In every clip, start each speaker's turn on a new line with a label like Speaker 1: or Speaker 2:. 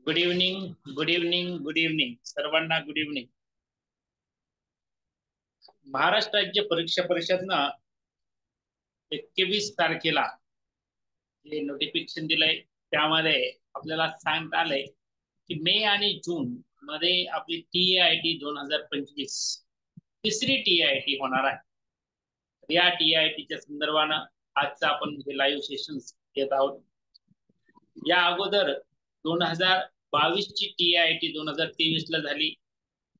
Speaker 1: Good evening, good evening, good evening सर्वांना. Good evening. Maharashtra राज्य परीक्षा परिषद ना 21 तारखेला जे नोटिफिकेशन दिलंय त्यामध्ये आपल्याला सांगण्यात आलंय की मे आणि जून मध्ये आपली TAIT 2025 तिसरी TAIT होणार आहे. या TAITच्या संदर्भानं आजचा आपण हे लाईव्ह सेशन घेत आहोत. या अगोदर 2022 ची TAIT 2023 ला झाली.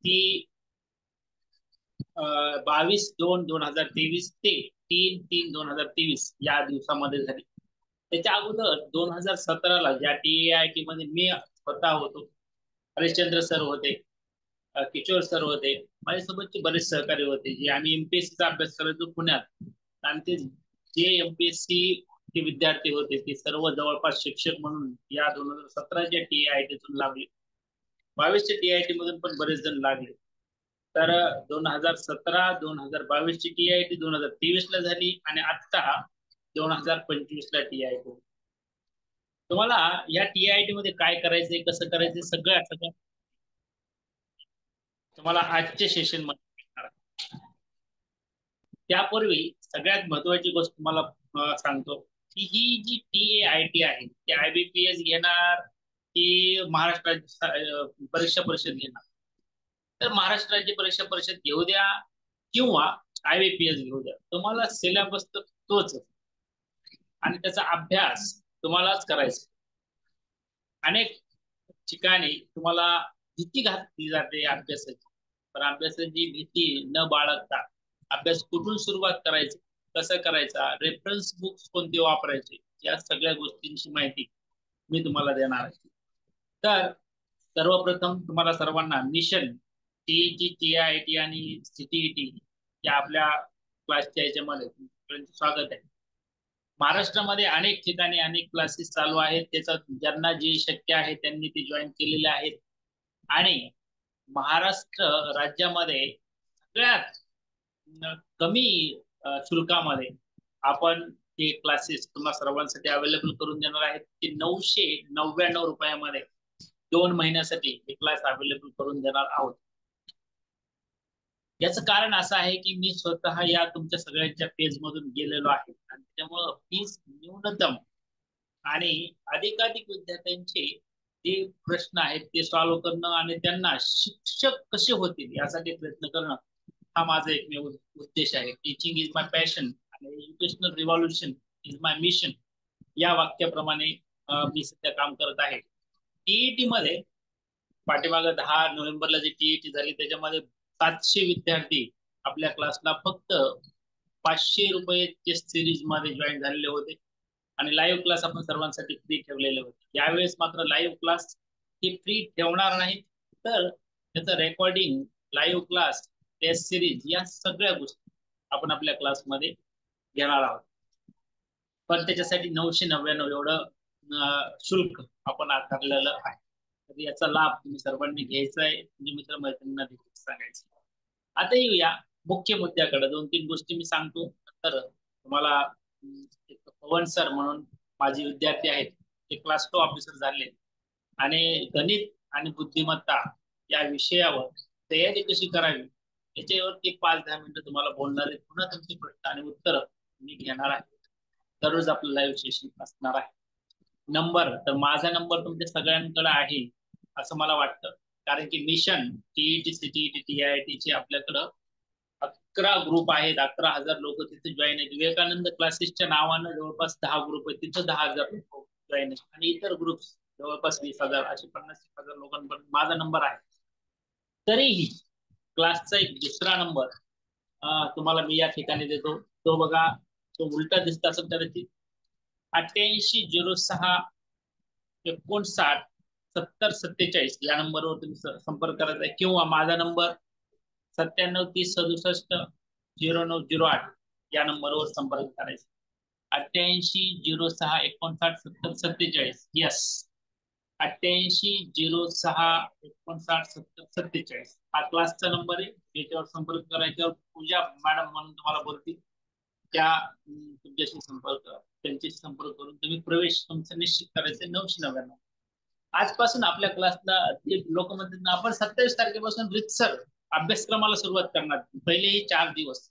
Speaker 1: ती 22/2/2023 ते 3/3/2023 या दिवसामध्ये झाली. त्याच्या अगोदर 2017ला ज्या TAIT मध्ये मी स्वतः होतो, हरिश्चंद्र सर होते, किशोर सर होते, माझ्यासोबतचे बरेच सहकारी होते, जे आम्ही MPSCचा अभ्यास करायचो पुण्यात. आणि ते जे MPSC चे विद्यार्थी होते ते सर्व जवळपास शिक्षक म्हणून या 2017च्या TAITतून लागले. 22च्या TAIT मधून पण बरेच जण लागले. तर 2017 2022 ची TAIT 2023 ला झाली आणि आता 2025 ला TAIT. तुम्हाला या TAIT मध्ये काय करायचंय, कसं करायचंय, सगळं तुम्हाला आजच्या सेशन मध्ये. त्यापूर्वी सगळ्यात महत्वाची गोष्ट तुम्हाला सांगतो की ही जी TAIT आहे ती IBPS घेणार की महाराष्ट्र परीक्षा परिषद घेणार. तर महाराष्ट्र राज्य परीक्षा परिषद घेऊ द्या किंवा IBPS घेऊ द्या, तुम्हाला सिलेबस तर तोच आणि त्याचा अभ्यास तुम्हालाच करायचा. अनेक ठिकाणी तुम्हाला भीती घातली जाते अभ्यासाची, पण अभ्यासाची भीती न बाळगता अभ्यास कुठून सुरुवात करायची, कसं करायचा, रेफरन्स बुक्स कोणते वापरायचे, या सगळ्या गोष्टींची माहिती मी तुम्हाला देणार आहे. तर सर्वप्रथम तुम्हाला सर्वांना मिशन TAIT आणि CTET या आपल्या क्लासच्या याच्यामध्ये स्वागत आहे. महाराष्ट्रामध्ये अनेक ठिकाणी अनेक क्लासेस चालू आहेत. त्याचा ज्यांना जे शक्य आहे त्यांनी ते जॉईन केलेले आहेत. आणि महाराष्ट्र राज्यामध्ये सगळ्यात कमी शुल्कामध्ये आपण हे क्लासेस तुम्हाला सर्वांसाठी अवेलेबल करून देणार आहेत. ते 999 रुपयामध्ये 2 महिन्यासाठी हे क्लास अवेलेबल करून देणार आहोत. याचं कारण असं आहे की मी स्वतः या तुमच्या सगळ्यांच्या पेज मधून गेलेलो आहे आणि त्यामुळं फीस न्यूनतम आणि अधिकाधिक विद्यार्थ्यांचे जे प्रश्न आहेत ते सॉल्व्ह करणं आणि त्यांना शिक्षक कसे होतील यासाठी प्रयत्न करणं हा माझा एकमेव उद्देश आहे. टीचिंग इज माय पॅशन आणि educational revolution is my mission या वाक्याप्रमाणे मी सध्या काम करत आहे. TET मध्ये पाठीमागे 10 नोव्हेंबरला जी TET झाली त्याच्यामध्ये 700 विद्यार्थी आपल्या क्लासला फक्त 500 रुपये सिरीज मध्ये जॉईन झालेले होते आणि लाईव्ह क्लास आपण सर्वांसाठी फ्री ठेवलेले होते. यावेळेस मात्र लाईव्ह क्लास हे फ्री ठेवणार नाही, तर त्याचं recording, live class, test series या सगळ्या गोष्टी आपण आपल्या क्लासमध्ये घेणार आहोत. पण त्याच्यासाठी 999 एवढं शुल्क आपण आकारलेलं आहे. तर याचा लाभ तुम्ही सर्वांनी घ्यायचा आहे, म्हणजे मित्रमैत्रिणींना देखील सांगायचं. आता येऊया मुख्य मुद्द्याकडे. 2-3 गोष्टी मी सांगतो. तर तुम्हाला पवन सर म्हणून माझे विद्यार्थी आहेत, ते क्लास 2 ऑफिसर झाले आणि गणित आणि बुद्धिमत्ता या विषयावर तयारी कशी करावी याच्यावरती 5-10 मिनिटं तुम्हाला बोलणार आहे. पुन्हा तुमची प्रश्न आणि उत्तर मी घेणार आहे. दररोज आपलं लाईव्ह सेशन असणार आहे. नंबर तर माझा नंबर तुमच्या सगळ्यांकडे आहे असं मला वाटतं, कारण की मिशन TET CTET TIIT चे आपल्याकडं 11 ग्रुप आहेत. 11,000 लोक तिथे जॉईन आहेत. विवेकानंद क्लासेसच्या नावानं जवळपास 10 ग्रुप आहेत, तिथं 10,000 लोक जॉईन आहेत आणि इतर ग्रुप जवळपास 20,000 असे 50,000 लोकांपर्यंत माझा नंबर आहे. तरीही क्लासचा एक दुसरा नंबर तुम्हाला मी या ठिकाणी देतो. तो बघा, तो उलटा दिसत असेल कदाचित. 88 06 59 70 47 या नंबरवर तुम्ही संपर्क करायचा आहे, किंवा माझा नंबर 9730670908 या नंबरवर संपर्क करायचा. 88 06 59 70 47. यस, 88 06 59 70 47 हा क्लासचा नंबर आहे. याच्यावर संपर्क करायच्यावर पूजा मॅडम म्हणून तुम्हाला बोलतील, त्या तुमच्याशी त्यांच्याशी संपर्क करून तुम्ही प्रवेश तुमचा निश्चित करायचा 999. आजपासून आपल्या क्लासला लोक म्हणतात ना, आपण 27 तारखेपासून रितसर अभ्यासक्रमाला सुरुवात करणार. पहिलेही 4 दिवस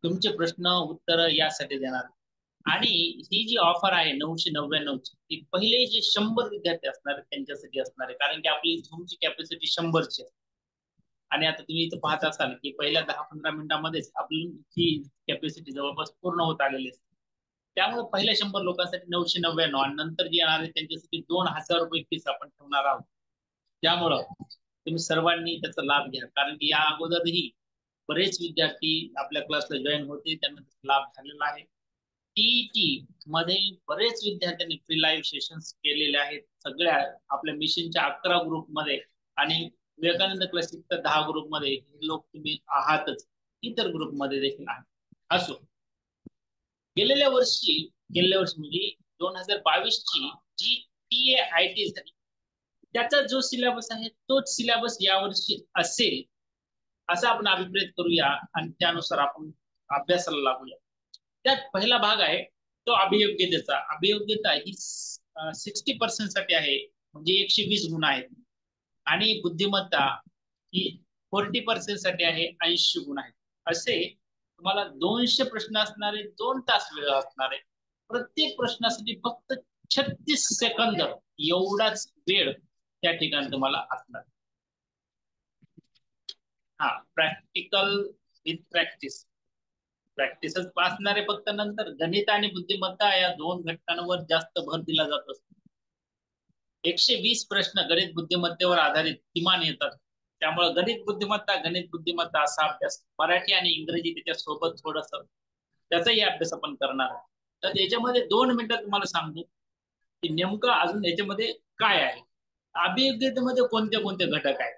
Speaker 1: तुमचे प्रश्न उत्तर यासाठी देणार. आणि ही जी ऑफर आहे 999ची, ती पहिले जे 100 विद्यार्थी असणार आहेत त्यांच्यासाठी असणार आहे, कारण की आपली झूमची कॅपॅसिटी 100ची आहे. आणि आता तुम्ही इथं पाहत असाल की पहिल्या 10-15 मिनिटांमध्येच आपली ही कॅपॅसिटी जवळपास पूर्ण होत आलेली असते. त्यामुळे पहिल्या 100 लोकांसाठी 999, आणि नंतर जे येणार आहे त्यांच्यासाठी 2000 रुपये फीस आपण ठेवणार आहोत. त्यामुळं तुम्ही सर्वांनी त्याचा लाभ घ्या, कारण की या अगोदरही बरेच विद्यार्थी आपल्या क्लासला जॉईन होते, त्यांना त्याचा लाभ झालेला आहे. टीईटी मध्ये बरेच विद्यार्थ्यांनी फ्री लाईव्ह सेशन्स केलेले आहेत, सगळ्या आपल्या मिशनच्या 11 ग्रुपमध्ये, आणि विवेकानंद क्लासिकच्या 10 ग्रुपमध्ये हे लोक तुम्ही आहातच, इतर ग्रुपमध्ये देखील आहात. असो, गेलेल्या वर्षी म्हणजे 2022ची जी TAIT झाली, त्याचा जो सिलेबस आहे तोच सिलेबस यावर्षी असेल असा आपण अभिप्रेत करूया, आणि त्यानुसार आपण अभ्यासाला लागूया. त्यात पहिला भाग आहे तो अभियोग्यतेचा. अभियोग्यता ही 60% साठी आहे, म्हणजे 120 गुण आहेत. आणि बुद्धिमत्ता ही 40% साठी आहे, 80 गुण आहेत. असे तुम्हाला 200 प्रश्न असणारे, 2 तास वेळ असणारे, प्रत्येक प्रश्नासाठी फक्त 36 सेकंद एवढाच वेळ त्या ठिकाणी तुम्हाला असणार. हा, प्रॅक्टिकल विथ प्रॅक्टिस. प्रॅक्टिसच असणारे, फक्त नंतर गणित आणि बुद्धिमत्ता या 2 घटकांवर जास्त भर दिला जात असतो. 120 प्रश्न गणित बुद्धिमत्तेवर आधारित किमान येतात. त्यामुळे गणित बुद्धिमत्ता असा अभ्यास, मराठी आणि इंग्रजी त्याच्या सोबत थोडस त्याचाही अभ्यास आपण करणार आहे. तर याच्यामध्ये 2 मिनिटात तुम्हाला सांगतो की नेमकं अजून याच्यामध्ये काय आहे. अभियोग्यतेमध्ये कोणते कोणते घटक आहेत.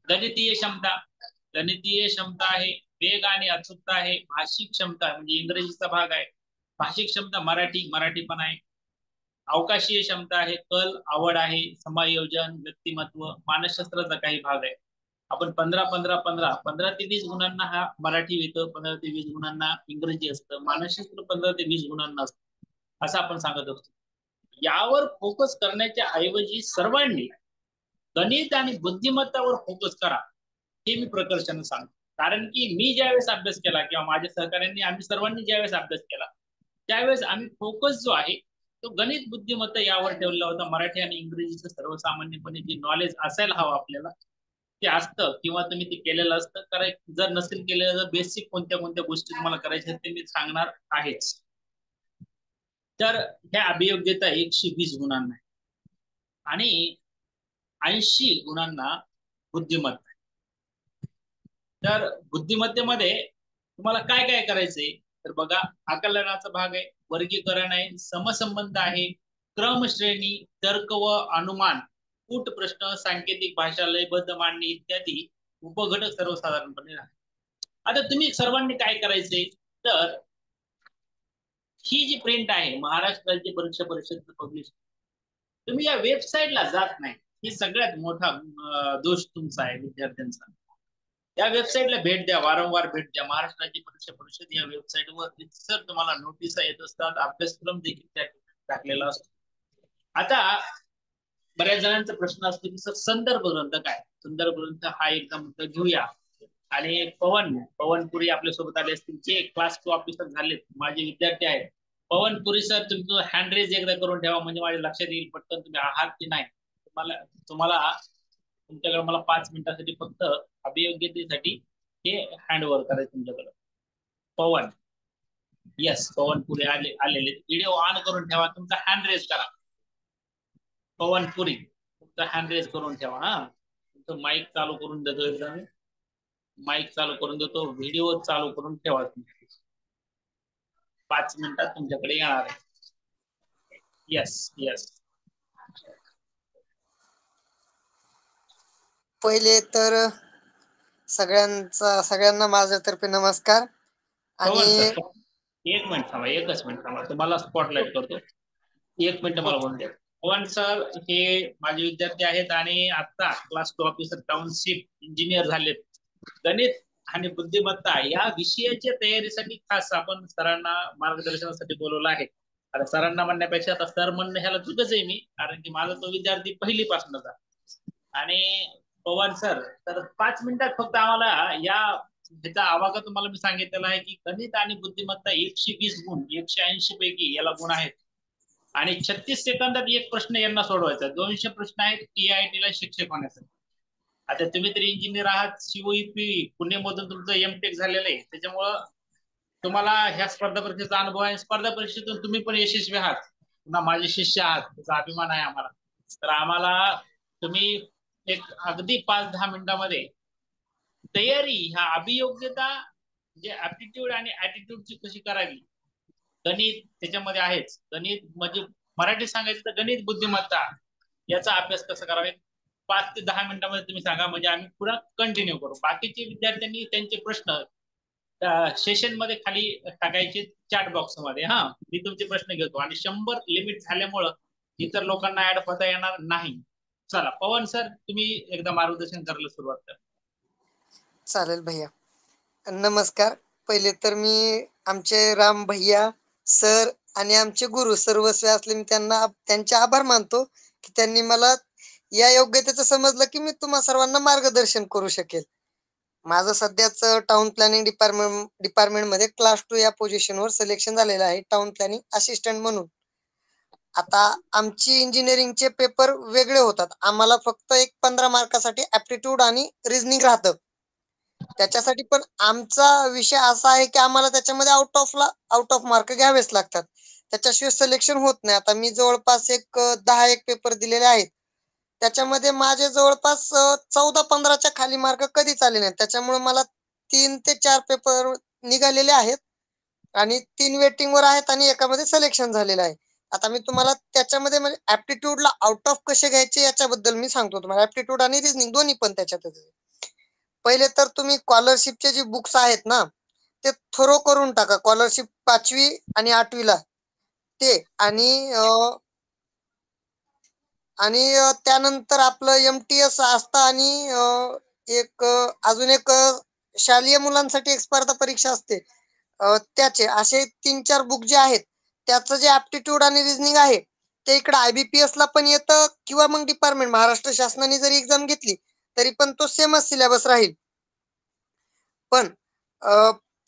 Speaker 1: गणितीय क्षमता, गणितीय क्षमता आहे, वेग आणि अचूकता आहे, भाषिक क्षमता म्हणजे इंग्रजीचा भाग आहे, भाषिक क्षमता मराठी पण आहे, अवकाशीय क्षमता आहे, कल, आवड आहे, समायोजन, व्यक्तिमत्व, मानसशास्त्राचा काही भाग आहे. आपण 15 ते 20 गुणांना हा मराठी येतं, 15 ते 20 गुणांना इंग्रजी असतं, मानसशास्त्र 15 ते 20 गुणांना असतं, असं आपण सांगत असतो. यावर फोकस करण्याच्या ऐवजी सर्वांनी गणित आणि बुद्धिमत्तावर फोकस करा, हे मी प्रकर्षाने सांगतो. कारण की मी ज्यावेळेस अभ्यास केला, किंवा माझ्या सहकार्यांनी, आम्ही सर्वांनी ज्यावेळेस अभ्यास केला, त्यावेळेस आम्ही फोकस जो आहे तो गणित बुद्धिमत्ता यावर ठेवला होता. मराठी आणि इंग्रजीचं सर्वसामान्यपणे जे नॉलेज असायला हवं आपल्याला ते असतं, किंवा तुम्ही ते केलेलं असतं. कारण जर नसेल केलेलं, तर बेसिक कोणत्या कोणत्या गोष्टी तुम्हाला करायच्या ते मी सांगणार आहेच. तर ह्या अभियोग्यता 120 गुणांना आहे, आणि 80 गुणांना बुद्धिमत्ता. तर बुद्धिमत्तेमध्ये तुम्हाला काय काय करायचंय, तर बघा, आकलनाचा भाग आहे, वर्गीकरण आहे, समसंबंध आहे, क्रमश्रेणी, तर्क व अनुमान, कूट प्रश्न, सांकेतिक भाषा, लयबद्ध मांडणी इत्यादी उपघटक सर्वसाधारणपणे आहे. आता तुम्ही सर्वांनी काय करायचंय, तर ही जी प्रिंट आहे महाराष्ट्र राज्य परीक्षा परिषद पब्लिश, तुम्ही या वेबसाईटला जात नाही, ही सगळ्यात मोठा दोष तुमचा आहे विद्यार्थ्यांचा. या वेबसाईटला भेट द्या, वारंवार भेट द्या. महाराष्ट्र राज्य परीक्षा परिषद या वेबसाईटवर सर तुम्हाला नोटीस येत असतात, अभ्यासक्रम देखील त्या टाकलेला असतो. आता बऱ्याच जणांचा प्रश्न असतो की सर संदर्भ ग्रंथ काय. संदर्भ ग्रंथ हा एकदम घेऊया. आणि पवनपुरी आपल्यासोबत आले असतील, जे क्लास 2 ऑफिसर झालेत, माझे विद्यार्थी आहेत. पवनपुरी सर, तुमचं हँड रेज एकदा करून ठेवा, म्हणजे माझ्या लक्षात येईल पटकन तुम्ही आहात की नाही. तुम्हाला तुमच्याकडे मला 5 मिनिटांसाठी फक्त अभियोग्यतेसाठी हे हँडओव्हर करायचं तुमच्याकडे. पवन, येस, पवनपुरी आलेले. व्हिडिओ ऑन करून ठेवा, तुमचा हँड रेज करा. पवनपुरी, तुमचा हँड रेज करून ठेवा. हा, तुमचं माईक चालू करून देतो, एकदा माईक चालू करून देतो, व्हिडिओ चालू करून ठेवा. 5 मिनिटात तुमच्याकडे येणार आहे. Yes yes.
Speaker 2: पहिले तर सगळ्यांना माझ्यातर्फे नमस्कार.
Speaker 1: पवन सर, एक मिनिट थांबा, एकच मिनिट थांबा, तुम्हाला स्पॉटलाइट करतो. 1 मिनिट मला बोलून द्या. पवन सर हे माझे विद्यार्थी आहेत, आणि आता क्लास 2 ऑफिसर टाउनशिप इंजिनियर झालेत. गणित आणि बुद्धिमत्ता या विषयाच्या तयारीसाठी खास आपण सरांना मार्गदर्शनासाठी बोलवलं आहे. आता सरांना म्हणण्यापेक्षा आता सर म्हणणं ह्याला चुकच आहे मी, कारण की माझा तो विद्यार्थी पहिलीपासूनचा. आणि पवार सर, तर 5 मिनिटात फक्त आम्हाला या ह्याचा आवाका तुम्हाला मी सांगितलेला आहे की गणित आणि बुद्धिमत्ता 120 गुण, 180 पैकी याला गुण आहेत. आणि 36 सेकंदात एक प्रश्न यांना सोडवायचा. 200 प्रश्न आहेत TIT ला शिक्षक होण्यासाठी. आता तुम्ही तरी इंजिनियर आहात, COEP पुणे मधून तुमचं MTech झालेलं आहे, त्याच्यामुळं तुम्हाला ह्या स्पर्धा परीक्षेचा अनुभव आहे. स्पर्धा परीक्षेतून तुम्ही पण यशस्वी आहात, पुन्हा माझे शिष्य आहात, त्याचा अभिमान आहे आम्हाला. तर आम्हाला तुम्ही एक अगदी 5-10 मिनिटांमध्ये तयारी, ह्या अभियोग्यता, म्हणजे ऍप्टिट्यूड आणि ऍटिट्यूडची कशी करावी. गणित त्याच्यामध्ये आहेच, गणित म्हणजे मराठी सांगायचं तर गणित बुद्धिमत्ता याचा अभ्यास कसा करावा. 5 ते 10 मिनिटांमध्ये तुम्ही सांगा, म्हणजे आम्ही पुन्हा कंटिन्यू करू. बाकीचे विद्यार्थ्यांनी त्यांचे प्रश्न सेशन मध्ये खाली टाकायचे, चॅट बॉक्स मध्ये. हा, मी तुमचे प्रश्न घेतो आणि 100 लिमिट झाल्यामुळं इतर लोकांना ऍड होता येणार नाही. चला पवन सर, तुम्ही एकदा मार्गदर्शन करायला सुरुवात करा.
Speaker 2: चालेल भैया. नमस्कार. पहिले तर मी आमचे राम भैया सर आणि आमचे गुरु सर्वस्वी असले मी त्यांचे आभार मानतो की त्यांनी मला या योग्यतेचं समजलं की मी तुम्हा सर्वांना मार्गदर्शन करू शकेल. माझं सध्याच टाउन प्लॅनिंग डिपार्टमेंट मध्ये क्लास 2 या पोझिशनवर सिलेक्शन झालेलं आहे, टाउन प्लॅनिंग असिस्टंट म्हणून. आता आमची इंजिनिअरिंगचे पेपर वेगळे होतात. आम्हाला फक्त एक 15 मार्कासाठी ऍप्टिट्यूड आणि रिझनिंग राहतं. त्याच्यासाठी पण आमचा विषय असा आहे की आम्हाला त्याच्यामध्ये आउट ऑफ मार्क घ्यावेच लागतात. त्याच्याशिवाय सिलेक्शन होत नाही. आता मी जवळपास एक 10 पेपर दिलेले आहेत. त्याच्यामध्ये माझे जवळपास 14-15च्या खाली मार्क कधीच आले नाहीत. त्याच्यामुळे मला 3 ते 4 पेपर निघालेले आहेत आणि 3 वेटिंगवर आहेत आणि एकामध्ये सिलेक्शन झालेलं आहे. आता मी तुम्हाला त्याच्यामध्ये म्हणजे ऍप्टिट्यूडला आउट ऑफ कसे घ्यायचे याच्याबद्दल मी सांगतो तुम्हाला. ऍप्टिट्यूड आणि रिझनिंग दोन्ही पण त्याच्यातच. पहिले तर तुम्ही स्कॉलरशिपचे जे बुक्स आहेत ना, ते थोरो करून टाका. स्कॉलरशिप 5वी आणि 8वीला ते. त्यानंतर आपलं MTS असतं आणि अजून एक शालेय मुलांसाठी एक स्पर्धा परीक्षा असते, त्याचे असे 3-4 बुक जे आहेत, त्याचं जे ऍप्टिट्यूड आणि रिझनिंग आहे ते इकडे IBPS ला पण येतं किंवा मग डिपार्टमेंट महाराष्ट्र शासनाने जरी एक्झाम घेतली तरी पण तो सेमच सिलेबस राहील. पण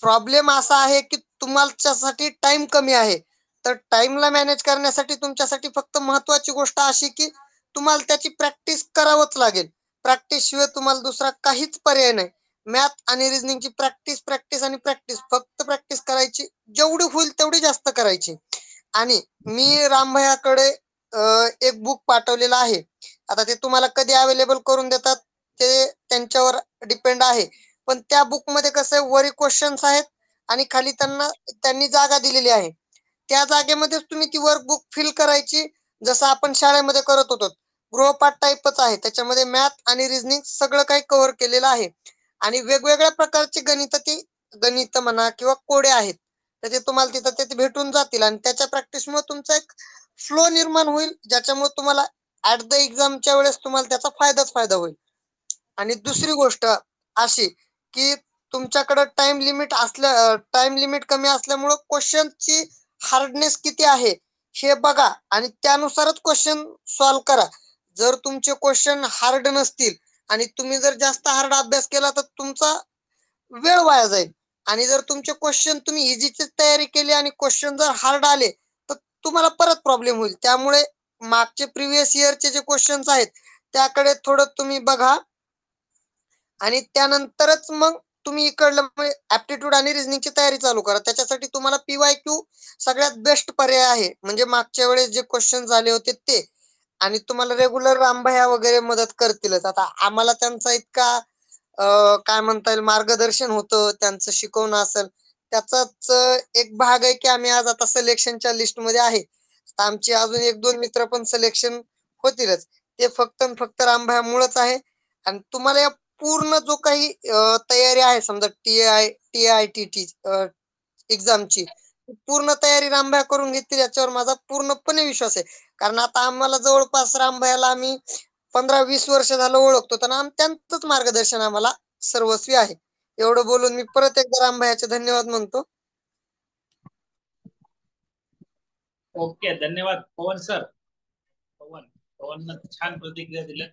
Speaker 2: प्रॉब्लेम असा आहे की तुमच्यासाठी टाइम कमी आहे. तर टाइमला मॅनेज करण्यासाठी तुमच्यासाठी फक्त महत्वाची गोष्ट अशी की तुम्हाला त्याची प्रॅक्टिस करावंच लागेल. प्रॅक्टिस शिवाय तुम्हाला दुसरा काहीच पर्याय नाही. मॅथ आणि रिझनिंगची प्रॅक्टिस प्रॅक्टिस आणि प्रॅक्टिस, फक्त प्रॅक्टिस करायची. जेवढी होईल तेवढी जास्त करायची. आणि मी रामभयाकडे एक बुक पाठवलेलं आहे. आता ते तुम्हाला कधी अवेलेबल करून देतात ते त्यांच्यावर डिपेंड आहे. पण त्या बुक मध्ये कसं आहे, वरी क्वेश्चन्स आहेत आणि खाली त्यांनी जागा दिलेली आहे. त्या जागेमध्ये तुम्ही ती वर्कबुक फिल करायची, जसं आपण शाळेमध्ये करत होतो. गृहपाठ टाईपच आहे. त्याच्यामध्ये मॅथ आणि रिझनिंग सगळं काही कव्हर केलेलं आहे. आणि वेगवेगळ्या प्रकारचे गणित म्हणा किंवा कोडे आहेत, तर ते तुम्हाला तिथं ते भेटून जातील. आणि त्याच्या प्रॅक्टिसमुळे तुमचा एक फ्लो निर्माण होईल, ज्याच्यामुळे तुम्हाला ऍट द एक्झामच्या वेळेस तुम्हाला त्याचा फायदा होईल. आणि दुसरी गोष्ट अशी की तुमच्याकडे टाइम लिमिट कमी असल्यामुळं क्वेश्चनची हार्डनेस किती आहे हे बघा आणि त्यानुसारच क्वेश्चन सॉल्व्ह करा. जर तुमचे क्वेश्चन हार्ड नसतील आणि तुम्ही जर जास्त हार्ड अभ्यास केला तर तुमचा वेळ वाया जाईल. आणि जर तुमचे क्वेश्चन तुम्ही इझीची तयारी केली आणि क्वेश्चन जर हार्ड आले तर तुम्हाला परत प्रॉब्लेम होईल. त्यामुळे मागचे प्रिव्हियस इयरचे जे क्वेश्चन्स आहेत त्याकडे थोडं तुम्ही बघा आणि त्यानंतरच मग तुम्ही इकडलं ऍप्टिट्यूड आणि रिझनिंगची तयारी चालू करा. त्याच्यासाठी तुम्हाला PYQ सगळ्यात बेस्ट पर्याय आहे. म्हणजे मागच्या वेळेस जे क्वेश्चन झाले होते ते. आणि तुम्हाला रेग्युलर रामभया वगैरे मदत करतीलच. आता आम्हाला त्यांचा इतका काय म्हणता येईल मार्गदर्शन होतं, त्यांचं शिकवणं असेल, त्याचाच एक भाग आहे की आम्ही आज आता सिलेक्शनच्या लिस्ट मध्ये आहे. आमचे अजून 1-2 मित्र पण सिलेक्शन होतीलच. ते फक्त रामभयामुळेच आहे. आणि तुम्हाला या पूर्ण जो काही तयारी आहे, समजा TIT एक्झामची पूर्ण तयारी रामभया करून घेतील याच्यावर माझा पूर्णपणे विश्वास आहे. कारण आता आम्हाला जवळपास रामभयाला आम्ही 15-20 वर्ष झालं ओळखतो, तर त्यांचंच मार्गदर्शन आम्हाला सर्वस्वी आहे. एवढं बोलून मी परत एकदा रामभयाचे धन्यवाद म्हणतो.
Speaker 1: ओके, धन्यवाद पवन सर. पवन छान प्रतिक्रिया दिल्या.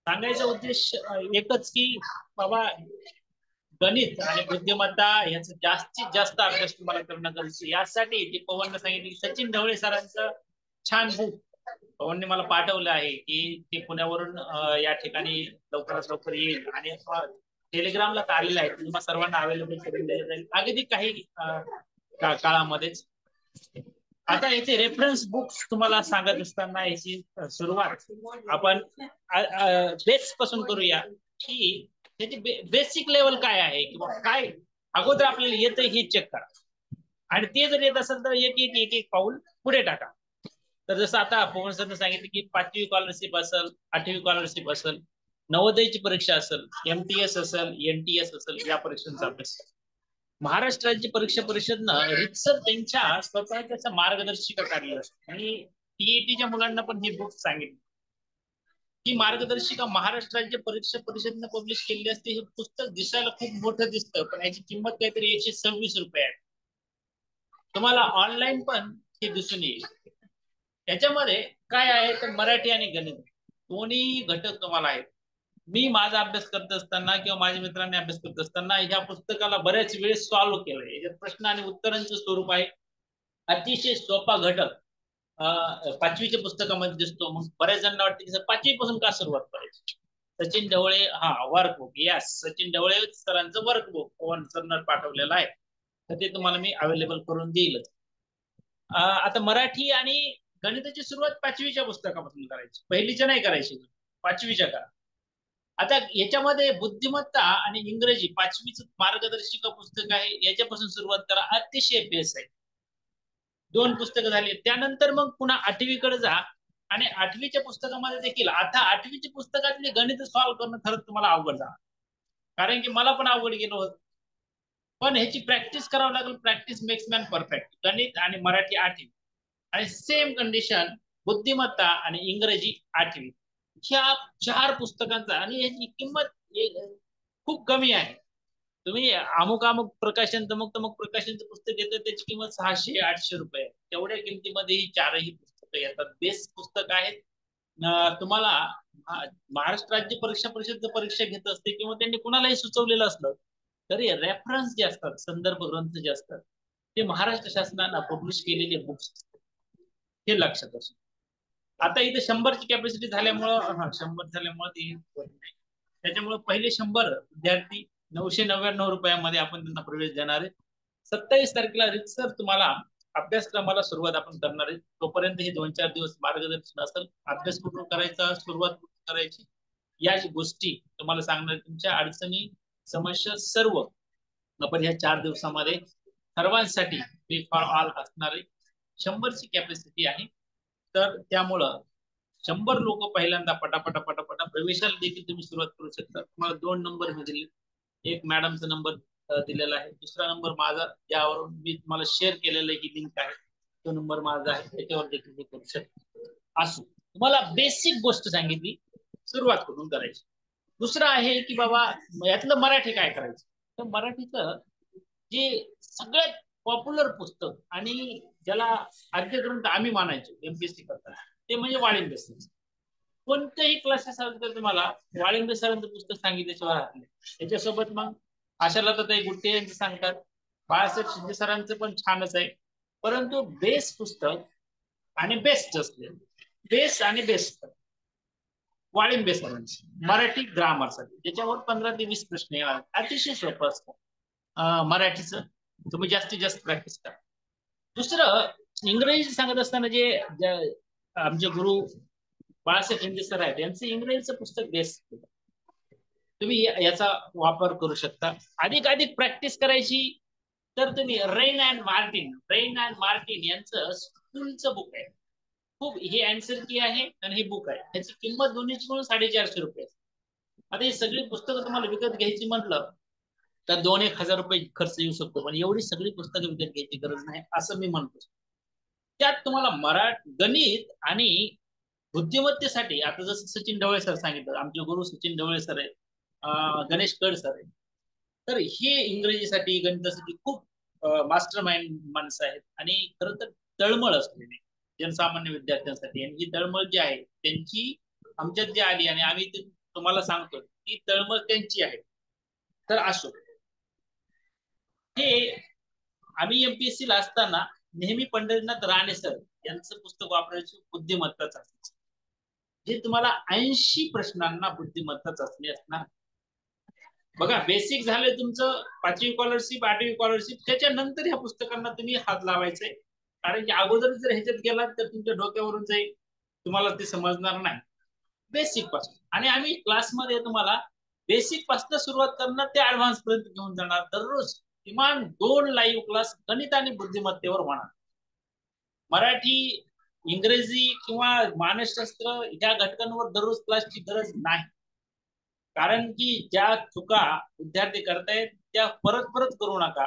Speaker 1: सांगायचा उद्देश एकच की बाबा गणित आणि बुद्धिमत्ता याचा जास्तीत जास्त अभ्यास तुम्हाला करणं गरजेचं. यासाठी जे पवनने सांगितले की सचिन ढवळे सरांचं छान बुक पवनने मला पाठवलं आहे की ते पुण्यावरून या ठिकाणी लवकरात लवकर येईल आणि टेलिग्रामला आलेलं आहे. तुम्हाला सर्वांना अवेलेबल करून दिलं जाईल अगदी काही काळामध्येच. आता याचे रेफरन्स बुक्स तुम्हाला सांगत असताना याची सुरुवात आपण बेस पासून करूया की त्याची बेसिक लेवल काय आहे किंवा काय अगोदर आपल्याला येतं हे चेक करा आणि ते जर येत असेल तर एक एक पाऊल पुढे टाका. तर जसं आता पवन सरने सांगितलं की 5वी स्कॉलरशिप असेल, 8वी स्कॉलरशिप असेल, नवोदयची परीक्षा असेल, MTS असेल, NTS असेल, या परीक्षांचा अभ्यास. महाराष्ट्र राज्य परीक्षा परिषदनं रितसर त्यांच्या स्वतःच्या मार्गदर्शिका काढली आणि TETच्या मुलांना पण हे बुक सांगितलं. ही मार्गदर्शिका महाराष्ट्र राज्य परीक्षा परिषदनं पब्लिश केलेली असते. हे पुस्तक दिसायला खूप मोठं दिसतं पण याची किंमत काहीतरी 126 रुपये आहे. तुम्हाला ऑनलाईन पण हे दिसून येईल. त्याच्यामध्ये काय आहे तर मराठी आणि गणित दोन्ही घटक तुम्हाला आहेत. मी माझा अभ्यास करत असताना किंवा माझ्या मित्रांनी अभ्यास करत असताना ह्या पुस्तकाला बऱ्याच वेळेस सॉल्व्ह केलंय. याच्यात प्रश्न आणि उत्तरांचं स्वरूप आहे. अतिशय सोपा घटक 5वीच्या पुस्तकामध्ये दिसतो. मग बऱ्याच जणांना वाटतं की 5वी पासून का सुरुवात करायची. सचिन ढवळे वर्कबुक, यस, सचिन ढवळे सरांचं वर्कबुक पवन सरनं पाठवलेलं आहे. तर ते तुम्हाला मी अवेलेबल करून देईलच. आता मराठी आणि गणिताची सुरुवात 5वीच्या पुस्तकापासून करायची, पहिलीच्या नाही करायची, 5वीच्या करा. आता याच्यामध्ये बुद्धिमत्ता आणि इंग्रजी 5वीचं मार्गदर्शिका पुस्तक आहे, याच्यापासून सुरुवात करा. अतिशय बेस आहे. 2 पुस्तकं झाली. त्यानंतर मग पुन्हा 8वीकडे जा आणि 8वीच्या पुस्तकामध्ये देखील आता 8वीच्या पुस्तकातले गणित सॉल्व्ह करणं खरंच तुम्हाला अवघड जाणार. कारण की मला पण अवघड गेलं होतं. पण ह्याची प्रॅक्टिस करावं लागेल. Practice makes man perfect. गणित आणि मराठी 8वी आणि सेम कंडिशन बुद्धिमत्ता आणि इंग्रजी 8वी. ह्या 4 पुस्तकांचा आणि याची किंमत खूप कमी आहे. तुम्ही अमुक प्रकाशन तमुक प्रकाशनचं पुस्तक घेतं त्याची किंमत 600-800 रुपये. तेवढ्या किमतीमध्ये ही 4ही पुस्तकं येतात. बेस पुस्तक आहेत. तुम्हाला महाराष्ट्र राज्य परीक्षा परिषद परीक्षा घेत असते किंवा त्यांनी कुणालाही सुचवलेलं असलं तरी रेफरन्स जे असतात, संदर्भ ग्रंथ जे असतात ते महाराष्ट्र शासनानं पब्लिश केलेले बुक्स हे लक्षात असतं. आता इथे 100ची कॅपॅसिटी झाल्यामुळं 100 झाल्यामुळे ते त्याच्यामुळे पहिले 100 विद्यार्थी 999 रुपयामध्ये आपण त्यांना प्रवेश देणार आहे. 27 तारखेला रितसर तुम्हाला अभ्यासक्रमाला सुरुवात आपण करणार आहे. तोपर्यंत हे 2-4 दिवस मार्गदर्शन असेल. अभ्यास कुठून करायचा, सुरुवात कुठून करायची, या गोष्टी तुम्हाला सांगणार. तुमच्या अडचणी, समस्या सर्व आपण ह्या 4 दिवसामध्ये सर्वांसाठी फ्री फॉर ऑल असणार आहे. 100ची कॅपॅसिटी आहे. तर त्यामुळं 100 लोक पहिल्यांदा पटापटा प्रवेशाला देखील तुम्ही सुरुवात करू शकता. तुम्हाला 2 नंबर मी दिले. एक मॅडमचा नंबर दिलेला आहे, दुसरा नंबर माझा, ज्यावरून मी तुम्हाला शेअर केलेलं की लिंक आहे, तो नंबर माझा आहे, त्याच्यावर देखील हे करू शकता. असो, तुम्हाला बेसिक गोष्ट सांगितली, सुरुवात कुठून करायची. दुसरं आहे की बाबा यातलं मराठी काय करायचं. तर मराठीचं जे सगळ्यात पॉप्युलर पुस्तक आणि ज्याला आद्य ग्रंथ आम्ही मानायचो MPSC करताना ते म्हणजे वाळिंबे सर. कोणतेही क्लासेस असेल तर तुम्हाला वाळिंबे सरांचं पुस्तक सांगितल्याशिवाय राहत नाही. त्याच्यासोबत मग आशालताताई गुट्टे यांचं सांगतात, बाळासाहेब शिंदे सरांचं पण छानच आहे. परंतु बेस पुस्तक आणि बेस्ट असले, बेस आणि बेस्ट वाळिंबे सरांची मराठी ग्रामरसाठी, त्याच्यावर 15 ते 20 प्रश्न येणार. अतिशय सोपं असतं मराठीचं. तुम्ही जास्तीत जास्त प्रॅक्टिस करा. दुसरं इंग्रजी सांगत असताना जे आमचे गुरु बाळासाहेब शिंदे सर आहेत यांचं इंग्रजीचं पुस्तक बेस्ट, तुम्ही याचा वापर करू शकता. अधिक प्रॅक्टिस करायची तर तुम्ही रेन अँड मार्टिन यांचं स्कूलचं बुक आहे. खूप हे अँसर की आहे आणि हे बुक आहे. त्याची किंमत दोन्हीची मिळून 450 रुपये. आता ही सगळी पुस्तकं तुम्हाला विकत घ्यायची म्हटलं तर 2-1 हजार रुपये खर्च येऊ शकतो. पण एवढी सगळी पुस्तकं विकत घ्यायची गरज नाही असं मी म्हणतो. त्यात तुम्हाला गणित आणि बुद्धिमत्तेसाठी आता जसं सचिन ढवळे सर सांगितलं, आमचे गुरु सचिन ढवळे सर आहेत, गणेश कड सर आहेत, तर हे इंग्रजीसाठी गणितासाठी खूप मास्टर माइंड माणसं आहेत आणि खरं तर तळमळ असलेली जनसामान्य विद्यार्थ्यांसाठी, आणि ही तळमळ जी आहे त्यांची आमच्यात जी आली आणि आम्ही तुम्हाला सांगतो ती तळमळ त्यांची आहे. तर असो, हे आम्ही एमपीएससी ला असताना नेहमी पंढरीनाथ राणे सर यांचं पुस्तक वापरायची बुद्धिमत्ता चाचणी, जे तुम्हाला 80 प्रश्नांना बुद्धिमत्ता चाचणी असणार. बघा, बेसिक झाले तुमचं 5वी स्कॉलरशिप 8वी स्कॉलरशिप, त्याच्यानंतर ह्या पुस्तकांना तुम्ही हात लावायचे, कारण की अगोदर जर ह्याच्यात गेलात तर तुमच्या डोक्यावरून जाईल, तुम्हाला ते समजणार नाही. बेसिक पासून, आणि आम्ही क्लासमध्ये तुम्हाला बेसिक पासून सुरुवात करणार ते ऍडव्हान्स पर्यंत घेऊन जाणार. दररोज किमान 2 लाईव्ह क्लास गणित आणि बुद्धिमत्तेवर होणार. मराठी, इंग्रजी किंवा मानसशास्त्र या घटकांवर दररोज क्लासची गरज नाही, कारण की ज्या चुका विद्यार्थी करतायत त्या परत परत करू नका.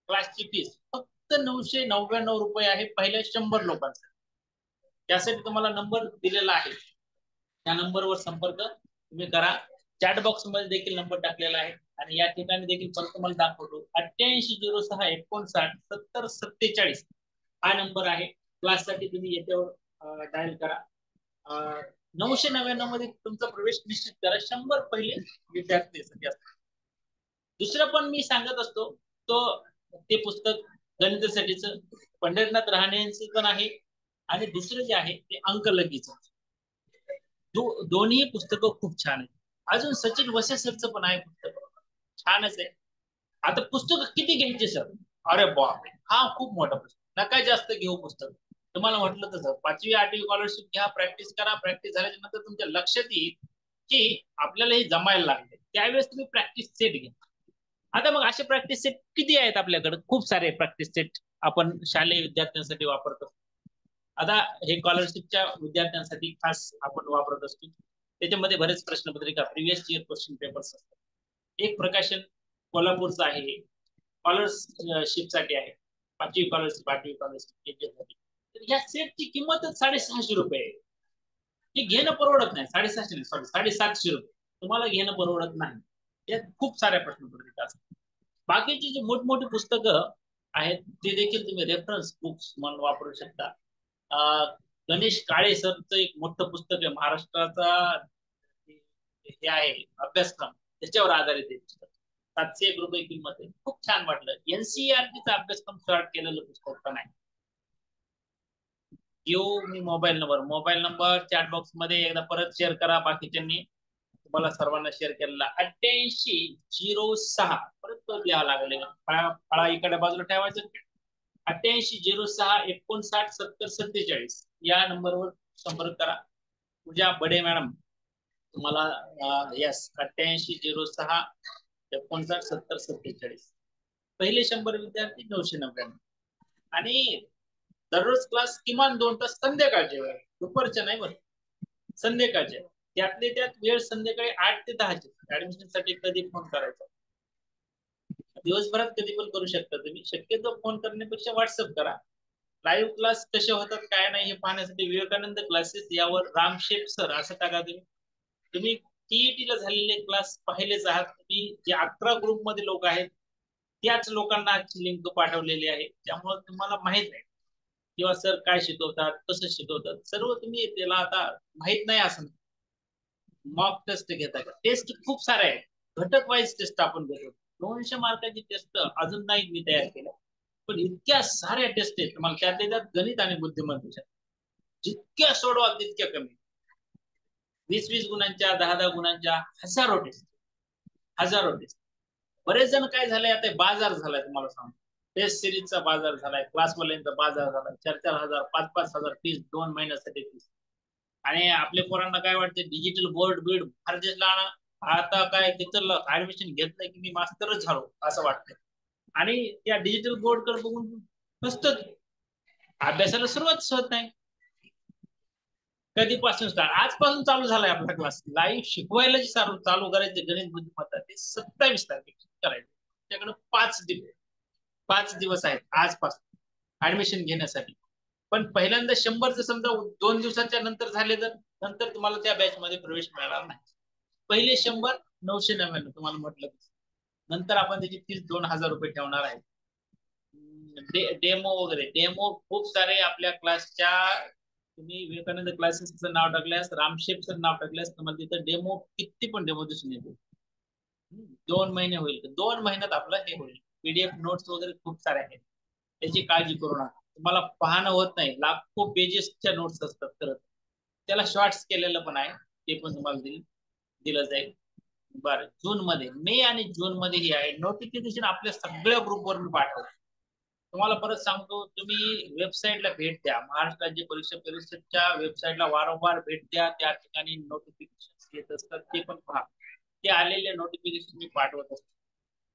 Speaker 1: क्लासची फीस फक्त 999 रुपये आहे पहिल्या 100 लोकांसाठी. त्यासाठी तुम्हाला नंबर दिलेला आहे, त्या नंबरवर संपर्क तुम्ही करा. चॅट बॉक्स मध्ये देखील नंबर टाकलेला आहे, आणि या ठिकाणी देखील परत तुम्हाला दाखवतो 8806597047 हा नंबर आहे. क्लाससाठी तुम्ही याच्यावर डायल करा. 999 मध्ये तुमचा प्रवेश निश्चित करा. 100 पहिले विद्यार्थ्यांसाठी असतात. दुसरं पण मी सांगत असतो, तो ते पुस्तक गणितासाठीच पंढरीनाथ राहणेंचं पण आहे, आणि दुसरं जे आहे ते अंकलगीचं. दोन्ही पुस्तकं खूप छान आहेत. अजून सचिन वसे सरचं पण आहे पुस्तक, छानच आहे. आता पुस्तक किती घ्यायचे सर? अरे बापरे, हा खूप मोठा प्रश्न. नका जास्त घेऊ पुस्तक. तुम्हाला म्हटलं तसं 5वी 8वी स्कॉलरशिप घ्या, प्रॅक्टिस करा. प्रॅक्टिस झाल्याच्या नंतर तुमच्या लक्षात येईल की आपल्याला हे जमायला लागले, त्यावेळेस तुम्ही प्रॅक्टिस सेट घ्या. आता मग असे प्रॅक्टिस सेट किती आहेत आपल्याकडे? खूप सारे प्रॅक्टिस सेट आपण शालेय विद्यार्थ्यांसाठी वापरतो. आता हे स्कॉलरशिपच्या विद्यार्थ्यांसाठी खास आपण वापरत असतो. त्याच्यामध्ये बरेच प्रश्नपत्रिका, प्रिव्हियस इयर क्वेश्चन पेपर्स असतात. एक प्रकाशन कोल्हापूरचं आहे, स्कॉलरशिप साठी आहे, 5वी स्कॉलरशिप 8वी स्कॉलरशिप. तर या सेटची किंमतच 650 रुपये आहे. हे घेणं परवडत नाही. 650 सॉरी 750 रुपये तुम्हाला घेणं परवडत नाही. यात खूप साऱ्या प्रश्नपत्रिका असतात. बाकीची जी मोठमोठी पुस्तकं आहेत ते देखील तुम्ही रेफरन्स बुक्स म्हणून वापरू शकता. गणेश काळे सरचं एक मोठं पुस्तक आहे, महाराष्ट्राचा हे आहे अभ्यासक्रम, त्याच्यावर आधारित आहे पुस्तक. 701 रुपये किंमत आहे. खूप छान वाटलं. एनसीईआरटीचा अभ्यासक्रम स्टार्ट केलेलं पुस्तक पण आहे. घेऊ मी मोबाईल नंबर चॅट बॉक्स मध्ये एकदा परत शेअर करा. बाकीच्यांनी तुम्हाला सर्वांना शेअर केलेला 8806 परत तो लिहावा लागले, फळा इकडे बाजूला ठेवायचं. 8806597047 या नंबरवर संपर्क करा. पूजा बडे मॅडम तुम्हाला यस 8806597047. पहिले 100 विद्यार्थी 999. आणि दररोज क्लास किमान 2 तास संध्याकाळच्या वेळ, दुपारच्या नाही बरं, संध्याकाळच्या. त्यातले त्यात वेळ संध्याकाळी 8 ते 10 ऍडमिशन साठी कधी फोन करायचा, दिवसभरात कधी पण करू शकता तुम्ही. शक्यतो फोन करण्यापेक्षा व्हॉट्सअप करा. लाईव्ह क्लास कसे होतात काय नाही हे पाहण्यासाठी विवेकानंद क्लासेस यावर रामशेठ सर असं टाका. तुम्ही टीईटी ला झालेले क्लास पाहिलेच आहात. तुम्ही जे 11 ग्रुप मध्ये लोक आहेत त्याच लोकांना आजची लिंक पाठवलेली आहे, त्यामुळे तुम्हाला माहित आहे किंवा सर काय शिकवतात, कसं शिकवतात, सर्व तुम्ही त्याला आता माहित नाही असं. मॉक टेस्ट घेता का? टेस्ट खूप सारे आहेत, घटक वाईज टेस्ट आपण घेतो. 200 मार्काची टेस्ट अजून नाही मी तयार केल्या, पण इतक्या साऱ्या टेस्ट आहेत तुम्हाला. त्यातल्या त्यात गणित आणि बुद्धिमत्तेच्या जितक्या सोडवा तितक्या कमी. 20-20 गुणांच्या, 10-10 गुणांच्या हजारो टेस्ट. बरेच जण काय झालंय आता बाजार झालाय, तुम्हाला सांगतो. टेस्ट सिरीजचा बाजार झालाय, क्लासवाल्यांचा बाजार झालाय. 4-4 हजार 5-5 हजार फीस 2 महिन्यासाठी फीस. आणि आपल्या पोरांना काय वाटते, डिजिटल बोर्ड बीड फारजेसला आणा, आता काय तिथं ऍडमिशन घेतलंय की मी मास्टरच झालो असं वाटतंय. आणि त्या डिजिटल बोर्ड कडे बघून नुसतं अभ्यासाला सुरुवात होत नाही. कधीपासून स्टार्ट? आजपासून चालू झालाय आपला क्लास. लाईव्ह शिकवायला जे चालू करायचे गणित बुद्धिमत्ता ते 27 तारखेला करायचे. त्याकडे 5 दिवस आहेत आजपासून ऍडमिशन घेण्यासाठी. पण पहिल्यांदा 100चं समजा 2 दिवसाच्या नंतर झाले तर नंतर तुम्हाला त्या बॅच मध्ये प्रवेश मिळणार नाही. पहिले 100 999 तुम्हाला म्हटलं. नंतर आपण त्याची फीस 2000 रुपये ठेवणार आहे. डेमो वगैरे, डेमो खूप सारे आपल्या क्लासच्या, तुम्ही विवेकानंद क्लासेसचं नाव टाकल्यास, रामशेपचं नाव टाकल्यास, तुम्हाला तिथं डेमो किती पण डेमो दिसून येते. 2 महिने होईल, 2 महिन्यात आपलं हे होईल. पीडीएफ नोट्स वगैरे खूप सारे आहेत, त्याची काळजी करू नका. तुम्हाला पाहणं होत नाही, लाखो पेजेसच्या नोट्स असतात खरं. त्याला शॉर्ट्स केलेलं पण आहे, ते पण तुम्हाला दिलं जाईल. बरं, जून मध्ये, मे आणि जून मध्ये ही आहे नोटिफिकेशन आपल्या सगळ्या ग्रुपवर मी पाठवतो. तुम्हाला परत सांगतो, तुम्ही वेबसाईटला भेट द्या, महाराष्ट्र राज्य परीक्षा परिषदच्या वेबसाईटला वारंवार भेट द्या. त्या ठिकाणी नोटिफिकेशन येत असतात, ते पण पहा. ते आलेले नोटिफिकेशन मी पाठवत असतो.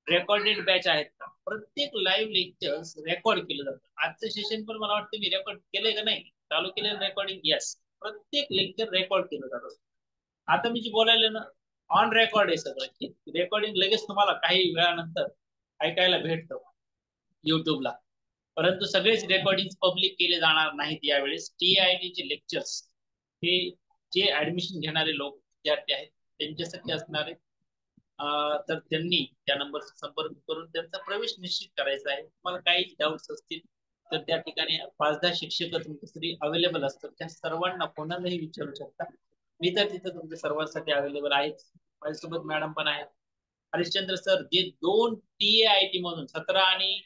Speaker 1: रेकॉर्डेड बॅच आहेत का, प्रत्येक लाईव्ह लेक्चर्स रेकॉर्ड केलं जातं. आजचं सेशन पण मला वाटतं मी रेकॉर्ड केलंय का नाही, चालू केलं रेकॉर्डिंग, यस. प्रत्येक लेक्चर रेकॉर्ड केलं जातं. आता मी जे बोलायला ना, ऑन रेकॉर्ड आहे सगळं. रेकॉर्डिंग लगेच तुम्हाला काही वेळानंतर ऐकायला भेटतं युट्यूबला. परंतु सगळेच रेकॉर्डिंग पब्लिक केले जाणार नाहीत यावेळेस. TIT चे लेक्चर्स हे जे ऍडमिशन घेणारे लोक, विद्यार्थी आहेत, त्यांच्यासाठी असणार आहे. तर त्यांनी त्या नंबरचा संपर्क करून त्यांचा प्रवेश निश्चित करायचा आहे. तुम्हाला काही डाऊट्स असतील तर त्या ठिकाणी 5-10 शिक्षक तुमच्यासाठी अवेलेबल असतात, त्या सर्वांना कोणालाही विचारू शकता. मी तर तिथं तुमच्या सर्वांसाठी अवेलेबल आहे. माझ्यासोबत मॅडम पण आहेत. हरिश्चंद्र सर, जे 2 TIT मधून 17 आणि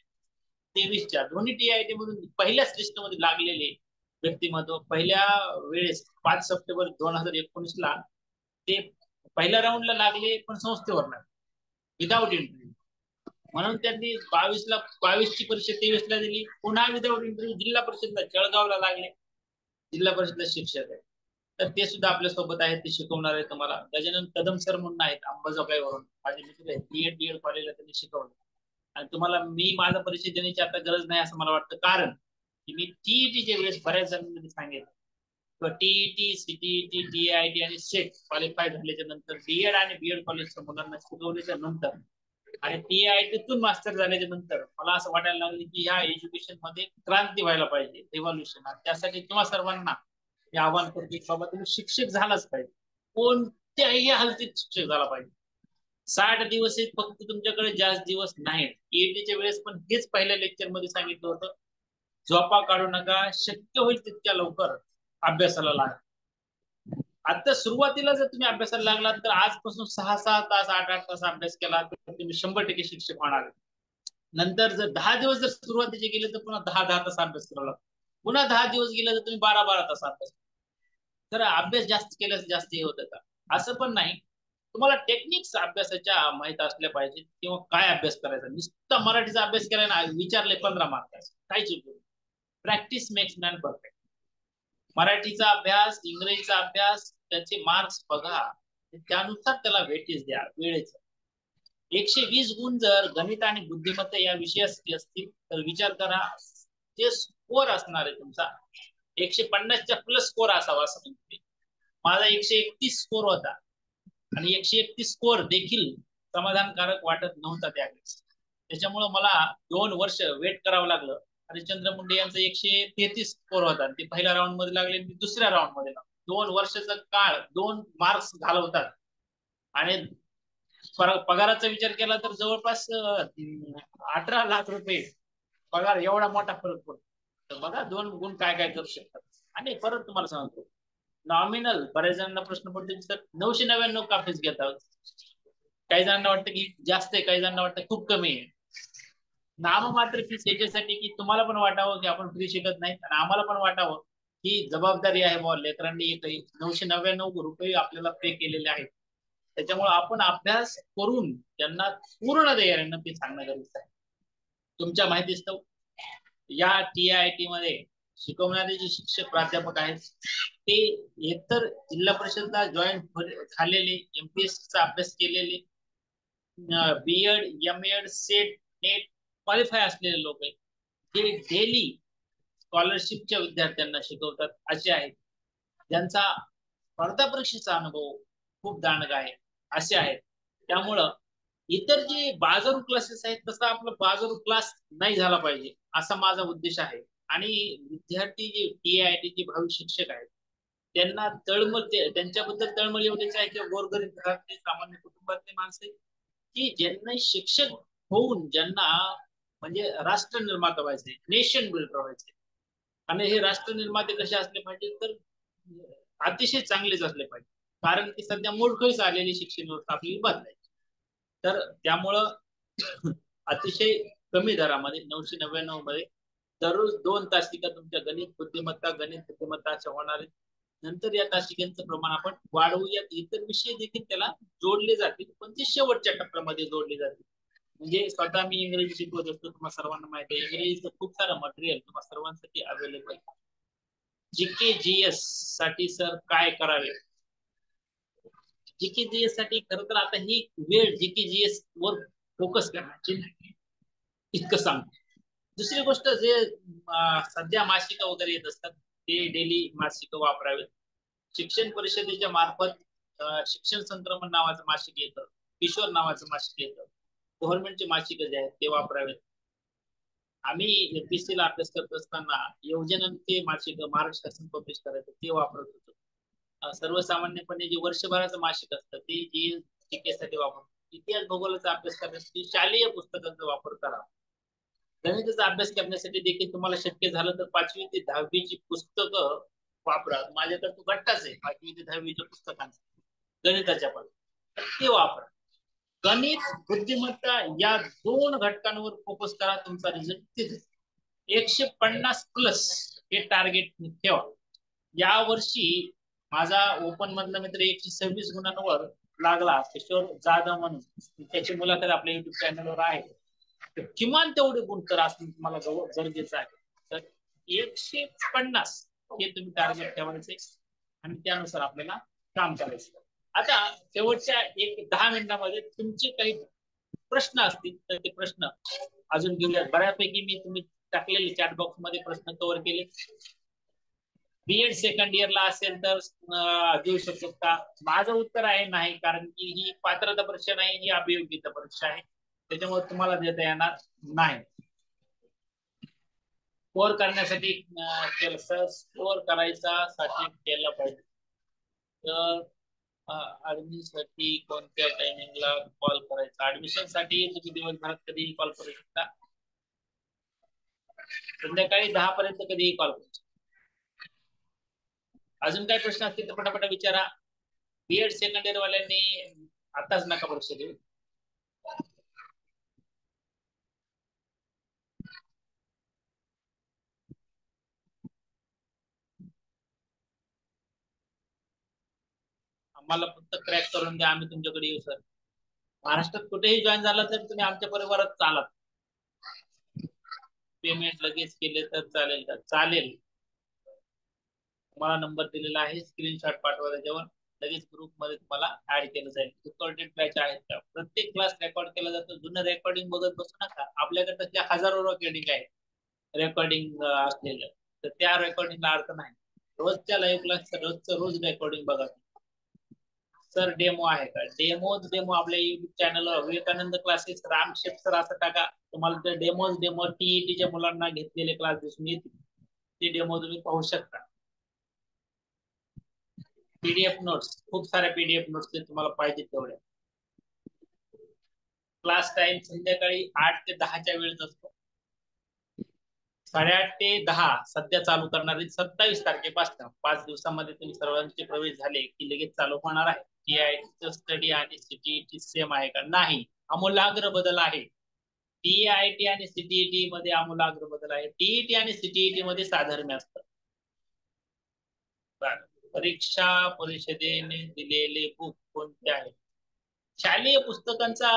Speaker 1: 23च्या दोन्ही TIT मधून पहिल्याच लिस्ट मध्ये लागलेले व्यक्तिमत्व, पहिल्या वेळेस 5 सप्टेंबर 2019 ला ते पहिल्या राऊंडला लागले, पण संस्थेवर नाही, विदाऊट इंटरव्ह्यू. म्हणून त्यांनी 22ची परीक्षा 23ला दिली, पुन्हा विदाऊट इंटरव्ह्यू जिल्हा परिषदला जळगावला लागले, जिल्हा परिषदला शिक्षक आहे. तर ते सुद्धा आपल्या सोबत आहेत, ते शिकवणार आहे तुम्हाला. गजानन कदम सर म्हणून आहेत अंबाजोगाईवरून, माझे मित्र आहेत, BEd कॉलेजला त्यांनी शिकवलं. आणि तुम्हाला मी माझा परिचय देण्याची आता गरज नाही असं मला वाटतं, कारण की मी TETच्या वेळेस बऱ्याच जणांनी सांगितलं, TET, CTET, TIT आणि सेट क्वालिफाय झाल्याच्या नंतर, BEd आणि BEd कॉलेजच्या मुलांना शिकवल्याच्या नंतर आणि TITतून मास्टर झाल्याच्या नंतर मला असं वाटायला लागलं की ह्या एज्युकेशन मध्ये क्रांती व्हायला पाहिजे, रिव्हॉल्युशन. त्यासाठी तुम्हा सर्वांना हे आव्हान करतो की बाबा तुम्ही शिक्षक झालाच पाहिजे, कोणत्याही हालतीत शिक्षक झाला पाहिजे. 60 दिवस फक्त तुमच्याकडे, जास्त दिवस नाहीत. TETच्या वेळेस पण हेच पहिल्या लेक्चर मध्ये सांगितलं होतं, झोपा काढू नका, शक्य होईल तितक्या लवकर अभ्यासाला लागा. आता सुरुवातीला जर तुम्ही अभ्यासाला लागलात तर आजपासून 6-6 तास, 8-8 तास अभ्यास केला तर तुम्ही 100% शिक्षक होणार. नंतर जर 10 दिवस जर सुरुवातीचे गेले तर पुन्हा 10-10 तास अभ्यास करावा लागतो. पुन्हा 10 दिवस गेले तर तुम्ही 12-12 तास अभ्यास. तर अभ्यास जास्त केल्यास जास्त हे होतं का, असं पण नाही. तुम्हाला टेक्निक्स अभ्यासाच्या माहित असल्या पाहिजे, किंवा काय अभ्यास करायचा. नुसता मराठीचा अभ्यास केला ना, विचारले 15 मार्काचे, काहीच उपयोग. Practice makes man perfect. मराठीचा अभ्यास, इंग्रजीचा अभ्यास, त्याचे मार्क्स बघा, त्यानुसार त्याला वेटेज द्या वेळेचं. 120 गुण जर गणित आणि बुद्धिमत्ता या विषयासाठी असतील तर विचार करा, जे स्कोर असणार आहे तुमचा 150च्या प्लस स्कोर असावा असं म्हणते. माझा 131 स्कोर होता, आणि 131 स्कोर देखील समाधानकारक वाटत नव्हता त्यावेळेस. त्याच्यामुळे मला 2 वर्ष वेट करावं लागलं. हरिश्चंद्र मुंडे यांचा 133 स्कोर होता, ते पहिल्या राऊंड मध्ये लागले, मी दुसऱ्या राऊंड मध्ये लागलो. 2 वर्षाचा काळ 2 मार्क्स घालवतात. आणि पगाराचा विचार केला तर जवळपास 18 लाख रुपये पगार, एवढा मोठा फरक पडतो. तर बघा 2 गुण काय काय करू शकतात. आणि परत तुम्हाला सांगतो, नॉमिनल बऱ्याच जणांना प्रश्न पडतो सर 999 का फीस घेतात. काही जणांना वाटतं की जास्त आहे, काही जणांना वाटतं खूप कमी आहे. नाममात्र फीस याच्यासाठी की तुम्हाला पण वाटावं की आपण फ्री शिकत नाही, आणि आम्हाला पण वाटावं की जबाबदारी आहे बुवा, लेकरांनी 999 रुपये आपल्याला पे केलेले आहेत. त्याच्यामुळे आपण अभ्यास करून त्यांना पूर्ण तयारीनं ते सांगणं गरजेचं आहे. तुमच्या माहितीस्तव या TIT मध्ये शिकवणारे जे शिक्षक प्राध्यापक आहेत ते एकतर जिल्हा परिषदला जॉईन झालेले, MPSCचा अभ्यास केलेले, BEd, MEd, set, net qualify असलेले लोक आहेत, जे डेली स्कॉलरशिपच्या विद्यार्थ्यांना शिकवतात असे आहेत. ज्यांचा स्पर्धा परीक्षेचा अनुभव खूप दांडगा आहे असे आहेत. त्यामुळं इतर जे बाजारू क्लासेस आहेत तसा आपला बाजारू क्लास नाही झाला पाहिजे असा माझा उद्देश आहे. आणि विद्यार्थी जे TIT चे भावी शिक्षक आहेत त्यांना तळमळ, त्यांच्याबद्दल तळमळ एवढीच आहे की गोरगरीब घरातले सामान्य कुटुंबातले माणसं की ज्यांना शिक्षक होऊन, ज्यांना म्हणजे राष्ट्र निर्माता व्हायचंय, नेशन बिल्डर व्हायचंय. आणि हे राष्ट्र निर्माते कसे असले पाहिजे तर अतिशय चांगलेच असले पाहिजे, कारण की सध्या मोडकळीस आलेली शिक्षण व्यवस्था आपली बदलायची. तर त्यामुळं अतिशय कमी दरामध्ये 999 मध्ये दररोज 2 तासिका तुमच्या गणित बुद्धिमत्ता अशा होणार आहेत. नंतर या तासिकांचं प्रमाण आपण वाढवूयात, इतर विषय देखील त्याला जोडले जातील, पण ते शेवटच्या टप्प्यामध्ये जोडले जातील. म्हणजे स्वतः मी इंग्रजी शिकवत असतो, तुम्हाला सर्वांना माहिती आहे इंग्रजीचं खूप सारं मटेरियल तुम्हाला सर्वांसाठी अवेलेबल. जीके जीएस साठी सर काय करावे? जीके जीएस साठी खरं तर आता ही वेळ जीके जीएस वर फोकस करण्याची नाही, इतकं सांगतो. दुसरी गोष्ट, जे सध्या मासिकं वगैरे येत असतात ते डेली मासिकं वापरावेत. शिक्षण परिषदेच्या मार्फत शिक्षण संक्रमण नावाचं मासिक येतं, किशोर नावाचं मासिक येतं, गव्हर्नमेंटचे मासिक जे आहेत ते वापरावेत. आम्ही एपीसी ला अभ्यास करत असताना योजनांचे मासिक महाराष्ट्र शासन पब्लिश करायचं ते वापरत होतो. सर्वसामान्यपणे जे वर्षभराचं मासिक असतं ते जीके साठी वापरतो. इतिहास भूगोलाचा अभ्यास करण्यासाठी शालेय पुस्तकांचा वापर करा. गणिताचा अभ्यास करण्यासाठी देखील तुम्हाला शक्य झालं तर 5वी ते 10वीची पुस्तकं वापरा. माझ्याकडे तो गट्टाच आहे 5वी ते 10वीच्या पुस्तकांचा गणिताच्या पण, ते वापरा. गणित बुद्धिमत्ता या 2 घटकांवर फोकस करा, तुमचा रिझल्ट तिथे 150+ हे टार्गेट ठेवा. या वर्षी माझा ओपन मधला मित्र 126 गुणांवर लागला, किशोर जाधव म्हणून, त्याची मुलाखत आपल्या युट्यूब चॅनलवर आहे. तर किमान तेवढे गुण तर असणं तुम्हाला गरजेचं आहे. तर 150 हे तुम्ही टार्गेट ठेवायचे आणि त्यानुसार आपल्याला काम करायचं. आता शेवटच्या 10 मिनिटांमध्ये तुमचे काही प्रश्न असतील तर ते प्रश्न अजून घेऊया. बऱ्यापैकी मी तुम्ही टाकलेले चॅट बॉक्स मध्ये प्रश्न कव्हर केले. बीएड सेकंड इयरला असेल तर देऊ शकतो का? माझं उत्तर आहे नाही, कारण की ही पात्रता परीक्षा नाही, ही अभियोग्यता परीक्षा आहे, त्याच्यामुळे तुम्हाला देता येणार नाही. स्कोअर करण्यासाठी स्कोअर करायचा साठी केलं पाहिजे. तर ऍडमिशन साठी कोणत्या टायमिंगला कॉल करायचा? ऍडमिशन साठी तुम्ही दिवसभरात कधीही कॉल करू शकता, संध्याकाळी 10 पर्यंत कधीही कॉल करू शकता. अजून काही प्रश्न असतील तर पटापट विचारा. बीएड सेकंड इयर वाल्यांनी आताच नका परीक्षा देऊ. आम्हाला फक्त क्रॅक करून द्या, आम्ही तुमच्याकडे येऊ सर. महाराष्ट्रात कुठेही जॉईन झाला तर तुम्ही आमच्या परिवारात चालात. पेमेंट लगेच केले तर चालेल का? चालेल. तुम्हाला नंबर दिलेला आहे, स्क्रीनशॉट पाठवा, त्याच्यावर लगेच ग्रुप मध्ये तुम्हाला ऍड केलं जाईल. रेकॉर्डेड बॅच आहेत का? प्रत्येक क्लास रेकॉर्ड केला जातो. जुनं रेकॉर्डिंग बघत बसू नका. आपल्याकडे तसल्या हजारो रेकॉर्डिंग आहे, रेकॉर्डिंग असलेलं. तर त्या रेकॉर्डिंगला अर्थ नाही. रोजच्या लाईव्ह क्लास रोज रेकॉर्डिंग बघा. सर डेमो आहे का? डेमो आपल्या युट्यूब चॅनलवर विवेकानंद क्लासेस रामशेठ सर असं टाका, तुम्हाला ते डेमो टीईटीच्या मुलांना घेतलेले क्लास दिसून येतील. ते डेमो तुम्ही पाहू शकता. पीडीएफ नोट्स, खूप साऱ्या पीडीएफ नोट्स तुम्हाला पाहिजे तेवढ्या. क्लास टाइम संध्याकाळी 8 ते 10च्या वेळेत असतो. 8:30 ते 10 सध्या चालू करणार आहे. 27 तारखेपासून 5 दिवसामध्ये तुम्ही सर्वांचे प्रवेश झाले की लगेच चालू होणार आहे. टीआयटी स्टडी आणि सीटीईटी सेम आहे का? नाही, आमूलाग्र बदल आहे. टीआयटी आणि सीटीईटी मध्ये आमूलाग्र बदल आहे. टीईटी आणि सीटीईटी मध्ये साधर्म्य असतं. परीक्षा परिषदेने दिलेले बुक कोणते आहे? शालेय पुस्तकांचा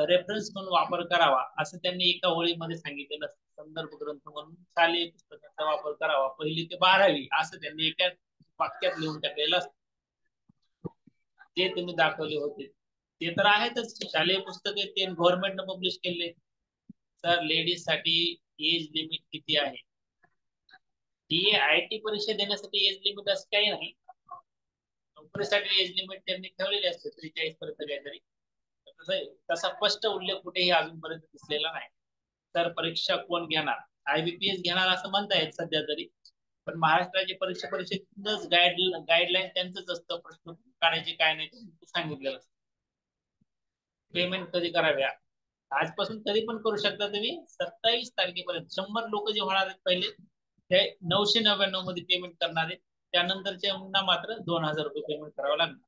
Speaker 1: रेफरन्स म्हणून वापर करावा असं त्यांनी एका ओळीमध्ये सांगितलेलं असतं. संदर्भ ग्रंथ म्हणून शालेय पुस्तकांचा वापर करावा 1ली ते 12वी असं त्यांनी एका वाक्यात लिहून टाकलेलं असतं. ते तुम्ही दाखवले होते ते तर आहेतच. शालेय पुस्तके ते गव्हर्नमेंटने पब्लिश केले. सर लेडीज साठी एज लिमिट किती आहे? टीआयटी परीक्षा देण्यासाठी एज लिमिट असं काही नाही. नोकरीसाठी एज लिमिट त्यांनी ठेवलेली असते 43 पर्यंत काहीतरी. तसा स्पष्ट उल्लेख कुठेही अजूनपर्यंत दिसलेला नाही. तर परीक्षा कोण घेणार? आयबीपीएस घेणार असं म्हणतायत सध्या तरी, पण महाराष्ट्राची परीक्षा परिषदेच गाईडलाईन त्यांचंच असतं. प्रश्न काढायचे काय नाही सांगितलेलं असतं. पेमेंट कधी कराव्या? आजपासून कधी पण करू शकता तुम्ही 27 तारखेपर्यंत. 100 लोक जे होणार आहेत पहिले ते 999 मध्ये पेमेंट करणार आहेत. त्यानंतरच्या मात्र 2000 रुपये पेमेंट करावं लागणार.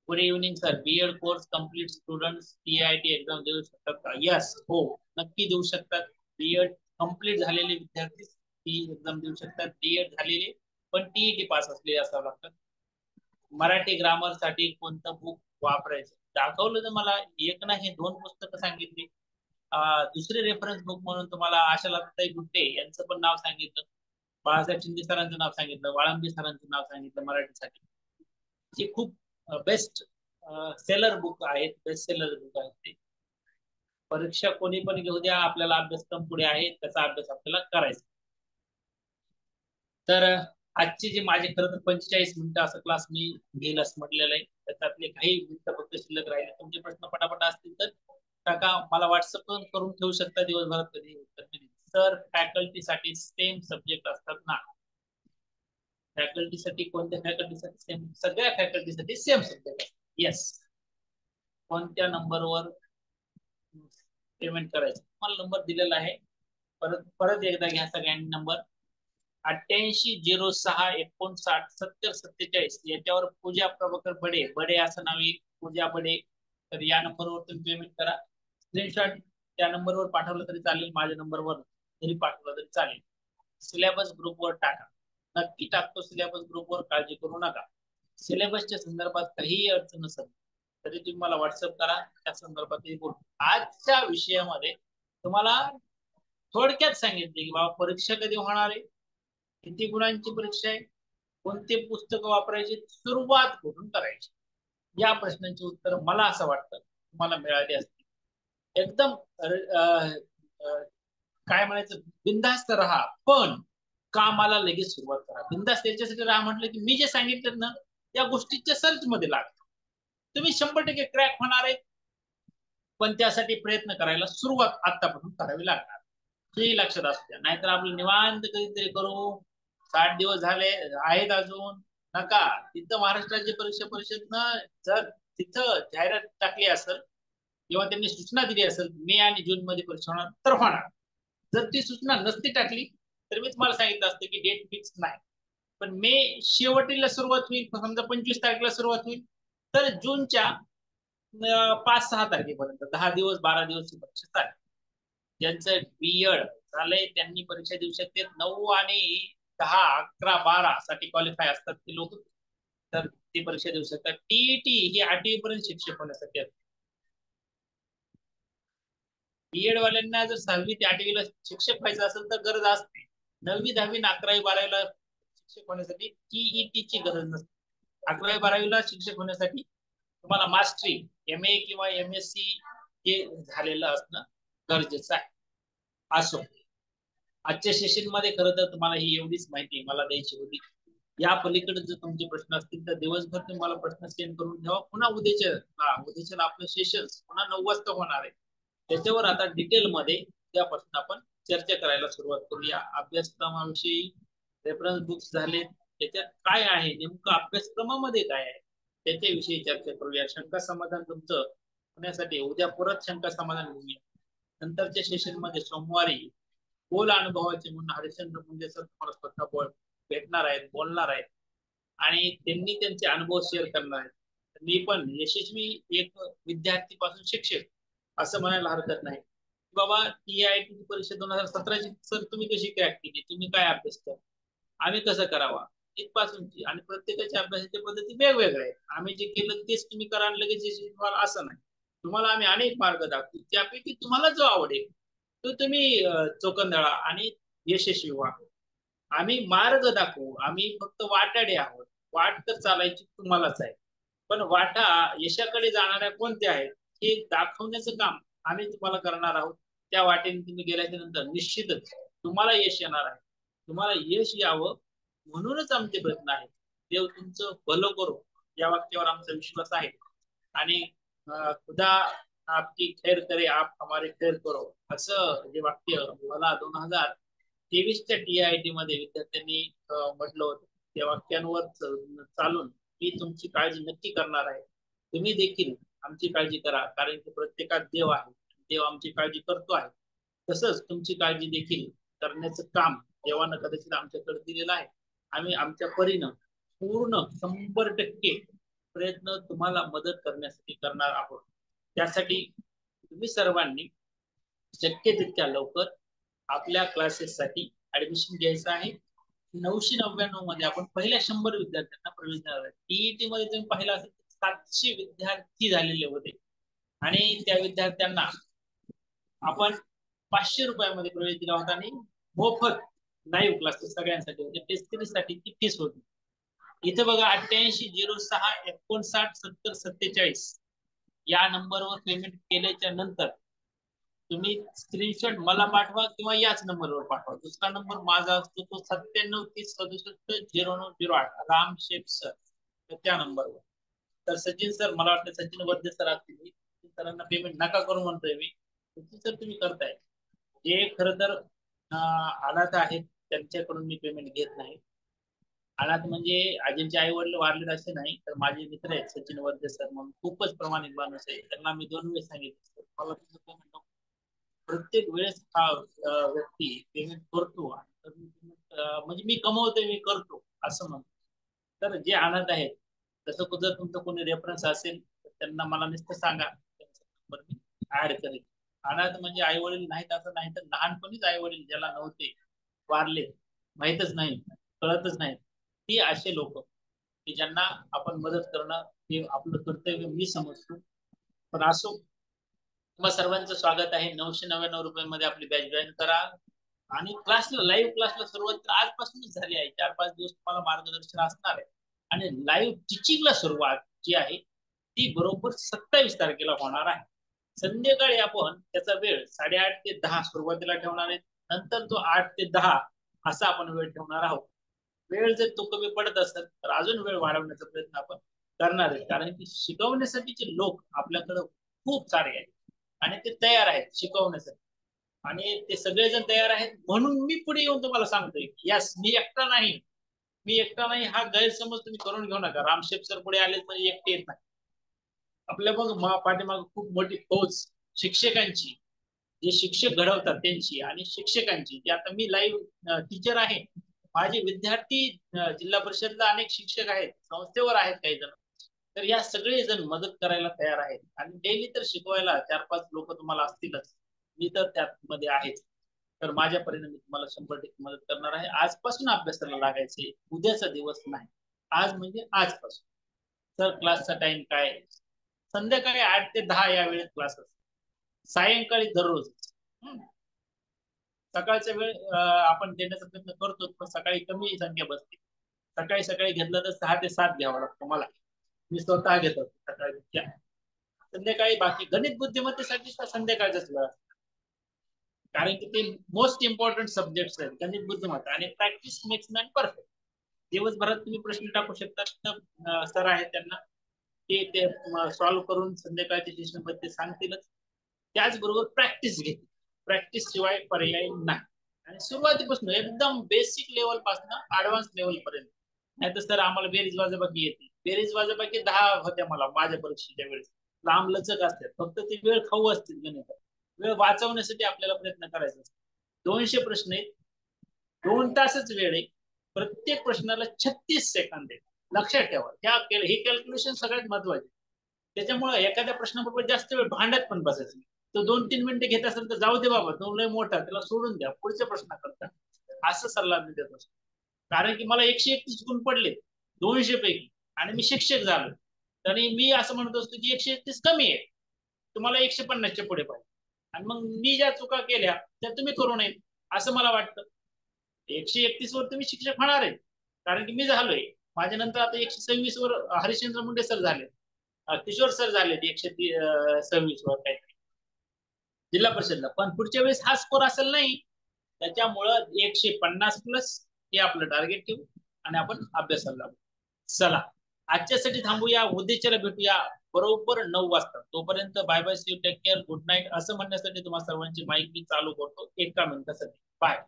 Speaker 1: Good evening sir. BEd course complete student TIT exam देऊ शकतात का? यस, हो, नक्की देऊ शकतात. बीएड कम्प्लीट झालेले विद्यार्थी ती एक्झाम देऊ शकतात. बीएड झालेले पण टीईटी पास असलेले असावं लागतात. मराठी ग्रामर साठी कोणतं बुक वापरायचं दाखवलं तर मला एक नाही 2 पुस्तकं सांगितली. दुसरे रेफरन्स बुक म्हणून तुम्हाला आशालताई गुट्टे यांचं पण नाव सांगितलं, बाळासाहेब शिंदे सरांचं नाव सांगितलं, वाळंबी सरांचं नाव सांगितलं मराठीसाठी. जे खूप बेस्ट सेलर बुक आहेत, बेस्ट सेलर बुक आहेत ते. परीक्षा कोणी पण घेऊ द्या, आपल्याला अभ्यासक्रम पुढे आहे, त्याचा अभ्यास आपल्याला करायचा. तर आजचे जे माझे खरं तर 45 मिनिटं असं क्लास मी घेईल असं म्हटलेलं आहे. त्याच्यातले काही मिनिटं फक्त शिल्लक राहिले. तुमचे प्रश्न पटापट असतील तर टाका, मला व्हॉट्सअप पण करून ठेवू शकता दिवसभरात कधी उत्तर मी. सर फॅकल्टीसाठी सेम सब्जेक्ट असतात ना? फॅकल्टीसाठी कोणत्या फॅकल्टीसाठी सेम? सगळ्या फॅकल्टीसाठी सेम सब्जेक्ट असतात. येस. कोणत्या नंबरवर पेमेंट करायचं मला नंबर दिलेला आहे. परत परत एकदा घ्या सगळ्यांनी नंबर. 8806597047 याच्यावर पूजा प्रभाकर बडे, बडे असं नाव येईल, पूजा बडे. तर या नंबरवर तुम्ही पेमेंट करा. स्क्रीनशॉट त्या नंबरवर पाठवलं तरी चालेल, माझ्या नंबरवर जरी पाठवलं तरी चालेल. सिलेबस ग्रुपवर टाका, नक्की टाकतो सिलेबस ग्रुपवर, काळजी करू नका. सिलेबसच्या संदर्भात काहीही अडचण नसेल तरी तुम्ही मला व्हॉट्सअप करा, त्या संदर्भात बोलू. आजच्या विषयामध्ये तुम्हाला थोडक्यात सांगितले की बाबा परीक्षा कधी होणार आहे, किती गुणांची परीक्षा आहे, कोणते पुस्तक वापरायचे, सुरुवात कुठून करायची, या प्रश्नांची उत्तर मला असं वाटतं तुम्हाला मिळाली असतील. एकदम काय म्हणायचं, बिनधास्त राहा, पण कामाला लगेच सुरुवात करा. बिनधास्त याच्यासाठी राहा म्हटलं की मी जे सांगितलं ना त्या गोष्टीच्या सर्च मध्ये लागतो. तुम्ही 100% क्रॅक होणार आहे, पण त्यासाठी प्रयत्न करायला सुरुवात आतापासून करावी लागणार. हे लक्षात असू द्या, नाहीतर आपलं निवांत कधीतरी करू. 60 दिवस झाले आहेत अजून नका. तिथं महाराष्ट्र राज्य परीक्षा परिषदनं जर तिथं जाहिरात टाकली असेल किंवा त्यांनी सूचना दिली असेल मे आणि जून मध्ये परीक्षा होणार तर होणार. जर ती सूचना नसती टाकली तर मी तुम्हाला सांगितलं असतं की डेट फिक्स नाही, पण मे शेवटीला सुरुवात होईल, समजा 25 तारखेला सुरुवात होईल तर जूनच्या 5-6 तारखेपर्यंत 10 दिवस 12 दिवस परीक्षा चालेल. ज्यांचं बीएड झालंय त्यांनी परीक्षा देऊ शकते. 9 आणि 10 11 12 साठी क्वालिफाय असतात ते लोक, तर ती परीक्षा देऊ शकतात. टीईटी ही 8वी पर्यंत शिक्षक होण्यासाठी असते. बीएड वाल्यांना जर 6वी ते 8वीला शिक्षक व्हायचं असेल तर गरज असते. 9वी 10वी 11वी 12वीला शिक्षक होण्यासाठी टीईटी ची गरज नसते. 11वी 12वीला शिक्षक होण्यासाठी तुम्हाला मास्टरी MA किंवा MSc हे झालेलं असणं गरजेचं आहे. असो, आजच्या सेशन मध्ये खरं तर तुम्हाला ही एवढीच माहिती मला द्यायची होती. या पलीकडे जर तुमचे प्रश्न असतील तर दिवसभर तुम्हाला प्रश्न सेंड करून ठेवा. पुन्हा उद्याच्या आपलं सेशन पुन्हा 9 वाजता होणार आहे. त्याच्यावर आता डिटेल मध्ये त्यापासून आपण चर्चा करायला सुरुवात करूया. अभ्यासक्रमाविषयी रेफरन्स बुक्स झाले, त्याच्यात काय आहे नेमकं, अभ्यासक्रमामध्ये काय आहे त्याच्याविषयी चर्चा करूया. शंका समाधान तुमचं होण्यासाठी उद्या परत शंका समाधान घेऊया. नंतरच्या सेशन मध्ये सोमवारी बोल अनुभवाचे म्हणून हरिश्चंद्र मुंडे सर तुम्हाला स्वतः भेटणार आहेत, बोलणार आहेत आणि त्यांनी त्यांचे अनुभव शेअर करणार आहेत. मी पण यशस्वी एक विद्यार्थी पासून शिक्षक असं म्हणायला हरकत नाही. बाबा TIT परीक्षा 2017ची सर तुम्ही कशी क्रॅक केली, तुम्ही काय अभ्यास करा, आम्ही कसं करावा, इथपासूनची. आणि प्रत्येकाच्या अभ्यासाच्या पद्धती वेगवेगळ्या आहेत. आम्ही जे केलं तेच तुम्ही करा आणि लगेच तुम्हाला असं नाही. तुम्हाला आम्ही अनेक मार्ग दाखवू, त्यापैकी तुम्हाला जो आवडेल तो तुम्ही चोकंदळा आणि यशस्वी व्हा. आम्ही मार्ग दाखवू, आम्ही फक्त वाटाडे आहोत. वाट तर चालायची तुम्हालाच आहे, पण वाटा यशाकडे जाणाऱ्या कोणत्या आहेत हे दाखवण्याचं काम आम्ही तुम्हाला करणार आहोत. त्या वाटेने तुम्ही गेल्याच्या नंतर निश्चितच तुम्हाला यश येणार आहे. तुम्हाला यश यावं म्हणूनच आमचे प्रयत्न आहेत. देव तुमचं भलं करो या वाक्यावर आमचा विश्वास आहे. आणि खुदा आपकी खैर करे, आप हमारे खैर करो, असं जे वाक्य मला 2023च्या TIT मध्ये विद्यार्थ्यांनी म्हटलं होतं. त्या वाक्यांवर चालून मी तुमची काळजी नक्की करणार आहे. तुम्ही देखील आमची काळजी करा, कारण की प्रत्येकात देव आहे, देव आमची काळजी करतो आहे. तसंच तुमची काळजी देखील करण्याचं काम देवानं कदाचित आमच्याकडे दिलेलं आहे. आम्ही आमच्या परीनं पूर्ण 100% प्रयत्न तुम्हाला मदत करण्यासाठी करणार आहोत. त्यासाठी तुम्ही सर्वांनी शक्य तितक्या लवकर आपल्या क्लासेससाठी ऍडमिशन घ्यायचं आहे. 999 मध्ये आपण पहिल्या 100 विद्यार्थ्यांना प्रवेश देणार आहे. टीईटी मध्ये तुम्ही पाहिलं असेल 700 विद्यार्थी झालेले होते आणि त्या विद्यार्थ्यांना आपण 500 रुपयामध्ये प्रवेश दिला होता आणि मोफत लाईव्ह क्लासेस सगळ्यांसाठी होते. टेस्ट सिरीजसाठी ती फीस होती. इथे बघा 8806597047 या नंबरवर पेमेंट केल्याच्या नंतर तुम्ही स्क्रीनशॉट मला पाठवा किंवा याच नंबरवर पाठवा. दुसरा नंबर माझा असतो तो 9730670908 राम शेख सर, त्या नंबरवर. तर सचिन सर, मला वाटतं सचिन वर्धे सर असतील, सरांना पेमेंट नका करू म्हणतोय मी. सर तुम्ही करताय, जे खरं तर अनाथ आहेत त्यांच्याकडून मी पेमेंट घेत नाही. अनाथ म्हणजे आजींचे आई वडील वारले असे नाही, तर माझे मित्र आहेत सचिन वर्धे सर म्हणून, खूपच प्रामाणिक माणूस आहे. त्यांना मी 2 वेळेस सांगितलं मला तुझं पेमेंट नको. प्रत्येक वेळेस हा व्यक्ती पेमेंट करतो, म्हणजे मी कमवतोय मी करतो असं म्हणतो. तर जे अनाथ आहेत, तसं जर तुमचं कोणी रेफरन्स असेल तर त्यांना मला नुसतं सांगा, त्यांचा नंबर मी ऍड करेल. अनाथ म्हणजे आई वडील नाहीत असं नाही, तर लहानपणीच आई वडील ज्याला नव्हते, वारले, माहीतच नाही, कळतच नाही, ती असे लोक की ज्यांना आपण मदत करणं हे आपलं कर्तव्य मी समजतो. पण असो, तुम्हा सर्वांचं स्वागत आहे. 999 रुपयांमध्ये आपली बॅच जॉईन करा आणि क्लासला, लाईव्ह क्लासला सुरुवात आजपासूनच झाली आहे. 4-5 दिवस तुम्हाला मार्गदर्शन असणार आहे आणि लाईव्ह टीचिंगला सुरुवात जी आहे ती बरोबर 27 तारखेला होणार आहे. संध्याकाळी आपण त्याचा वेळ 8:30 ते 10 सुरुवातीला ठेवणार आहे, नंतर तो 8 ते 10 असा आपण वेळ ठेवणार आहोत. वेळ जर तो कमी पडत असेल तर अजून वेळ वाढवण्याचा प्रयत्न आपण करणार आहे, कारण की शिकवण्यासाठीचे लोक आपल्याकडे खूप सारे आहेत आणि ते तयार आहेत शिकवण्यासाठी, आणि ते सगळेजण तयार आहेत म्हणून मी पुढे येऊन तुम्हाला सांगतोय यस मी एकटा नाही. मी एकटा नाही हा गैरसमज तुम्ही करून घेऊ नका. रामशेख सर पुढे आले म्हणजे एकटे येत नाही. आपल्या मग पाठीमाग खूप मोठी फौज शिक्षकांची, जे शिक्षक घडवतात त्यांची आणि शिक्षकांची, जे आता मी लाईव्ह टीचर आहे, माझे विद्यार्थी जिल्हा परिषदला अनेक शिक्षक आहेत, संस्थेवर आहेत काही जण, तर या सगळे जण मदत करायला तयार आहेत आणि डेली तर शिकवायला 4-5 लोक तुम्हाला असतीलच, मी तर त्यामध्ये आहेच. तर माझ्या परीने मी तुम्हाला 100% मदत करणार आहे. आजपासून अभ्यासाला लागायचे, उद्याचा दिवस नाही, आज म्हणजे आजपासून. तर क्लासचा टाइम काय, संध्याकाळी 8 ते 10 या वेळेत क्लास असतो, सायंकाळी दररोज. सकाळचा वेळ आपण देण्याचा प्रयत्न करतो, पण सकाळी कमी संख्या बसते. सकाळी सकाळी घेतलं तर 6 ते 7 घ्यावं लागतं मला, मी स्वतः घेतो सकाळी. संध्याकाळी बाकी गणित बुद्धिमत्तेसाठी संध्याकाळचाच वेळ, कारण की ते मोस्ट इम्पॉर्टंट सब्जेक्ट आहेत गणित बुद्धिमत्ता, आणि प्रॅक्टिस मेक्स मॅन परफेक्ट. दिवसभरात तुम्ही प्रश्न टाकू शकता, तर सर आहेत त्यांना ते सॉल्व्ह करून संध्याकाळच्या सेशन मध्ये सांगतीलच. त्याचबरोबर प्रॅक्टिस घेते, प्रॅक्टिस शिवाय पर्याय नाही. आणि सुरुवातीपासून एकदम बेसिक लेवल पासून ऍडव्हान्स लेवल पर्यंत. नाही तर सर आम्हाला बेरीज वाजाबाकी येते, बेरीज वाजाबाकी 10 होत्या मला माझ्या परीक्षेच्या वेळेस, लांब लचक असतात, फक्त ते वेळ खाऊ असतील गणित, वेळ वाचवण्यासाठी आपल्याला प्रयत्न करायचा असतो. 200 प्रश्न आहेत, 2 तासच वेळ आहे, प्रत्येक प्रश्नाला 36 सेकंद आहे. लक्षात ठेवा, हे कॅल्क्युलेशन सगळ्यात महत्वाचे. त्याच्यामुळे एखाद्या प्रश्नाबरोबर जास्त वेळ भांडत पण बसायचं, तो 2-3 मिनिटं घेत असेल तर जाऊ दे बाबा, तो लय मोठा, त्याला सोडून द्या, पुढच्या प्रश्न करता, असं सल्ला मी देत असतो. कारण की मला 131 गुण पडले 200 पैकी आणि मी शिक्षक झालो, तरी मी असं म्हणत असतो की 131 कमी आहे, तुम्हाला 150च्या पुढे पाहिजे. आणि मग मी ज्या चुका केल्या त्या तुम्ही करू नये असं मला वाटतं. 131 वर तुम्ही शिक्षक होणार आहे, कारण की मी झालोय. माझ्या नंतर आता 126 वर हरिश्चंद्र मुंडे सर झाले, किशोर सर झाले 126 वर काहीतरी जिल्हा परिषदला. पण पुढच्या वेळेस हा स्कोर असेल नाही, त्याच्यामुळं 150 प्लस हे आपलं टार्गेट ठेवू आणि आपण अभ्यासाला लागू. चला आजच्यासाठी थांबूया, उद्याच्याला भेटूया बरोबर 9 वाजता. तोपर्यंत bye bye, see you, take care, good night असं म्हणण्यासाठी तुम्हाला सर्वांची माईक मी चालू करतो 1 मिनिटासाठी. बाय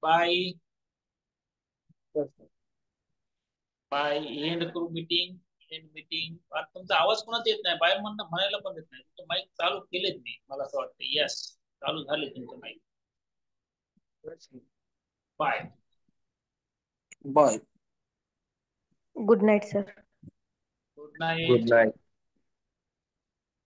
Speaker 1: बाय बाय, एंड करू मीटिंग. मीटिंग. तुमचा आवाज कोणाचा येत नाही, बाहेर म्हणायला पण येत नाही. तुमचं माईक चालू केलेत मी, मला असं वाटतं. यस, चालू झाले तुमचं mic. Bye.
Speaker 3: Bye.
Speaker 4: Good night sir.
Speaker 1: Good night.
Speaker 3: Good night.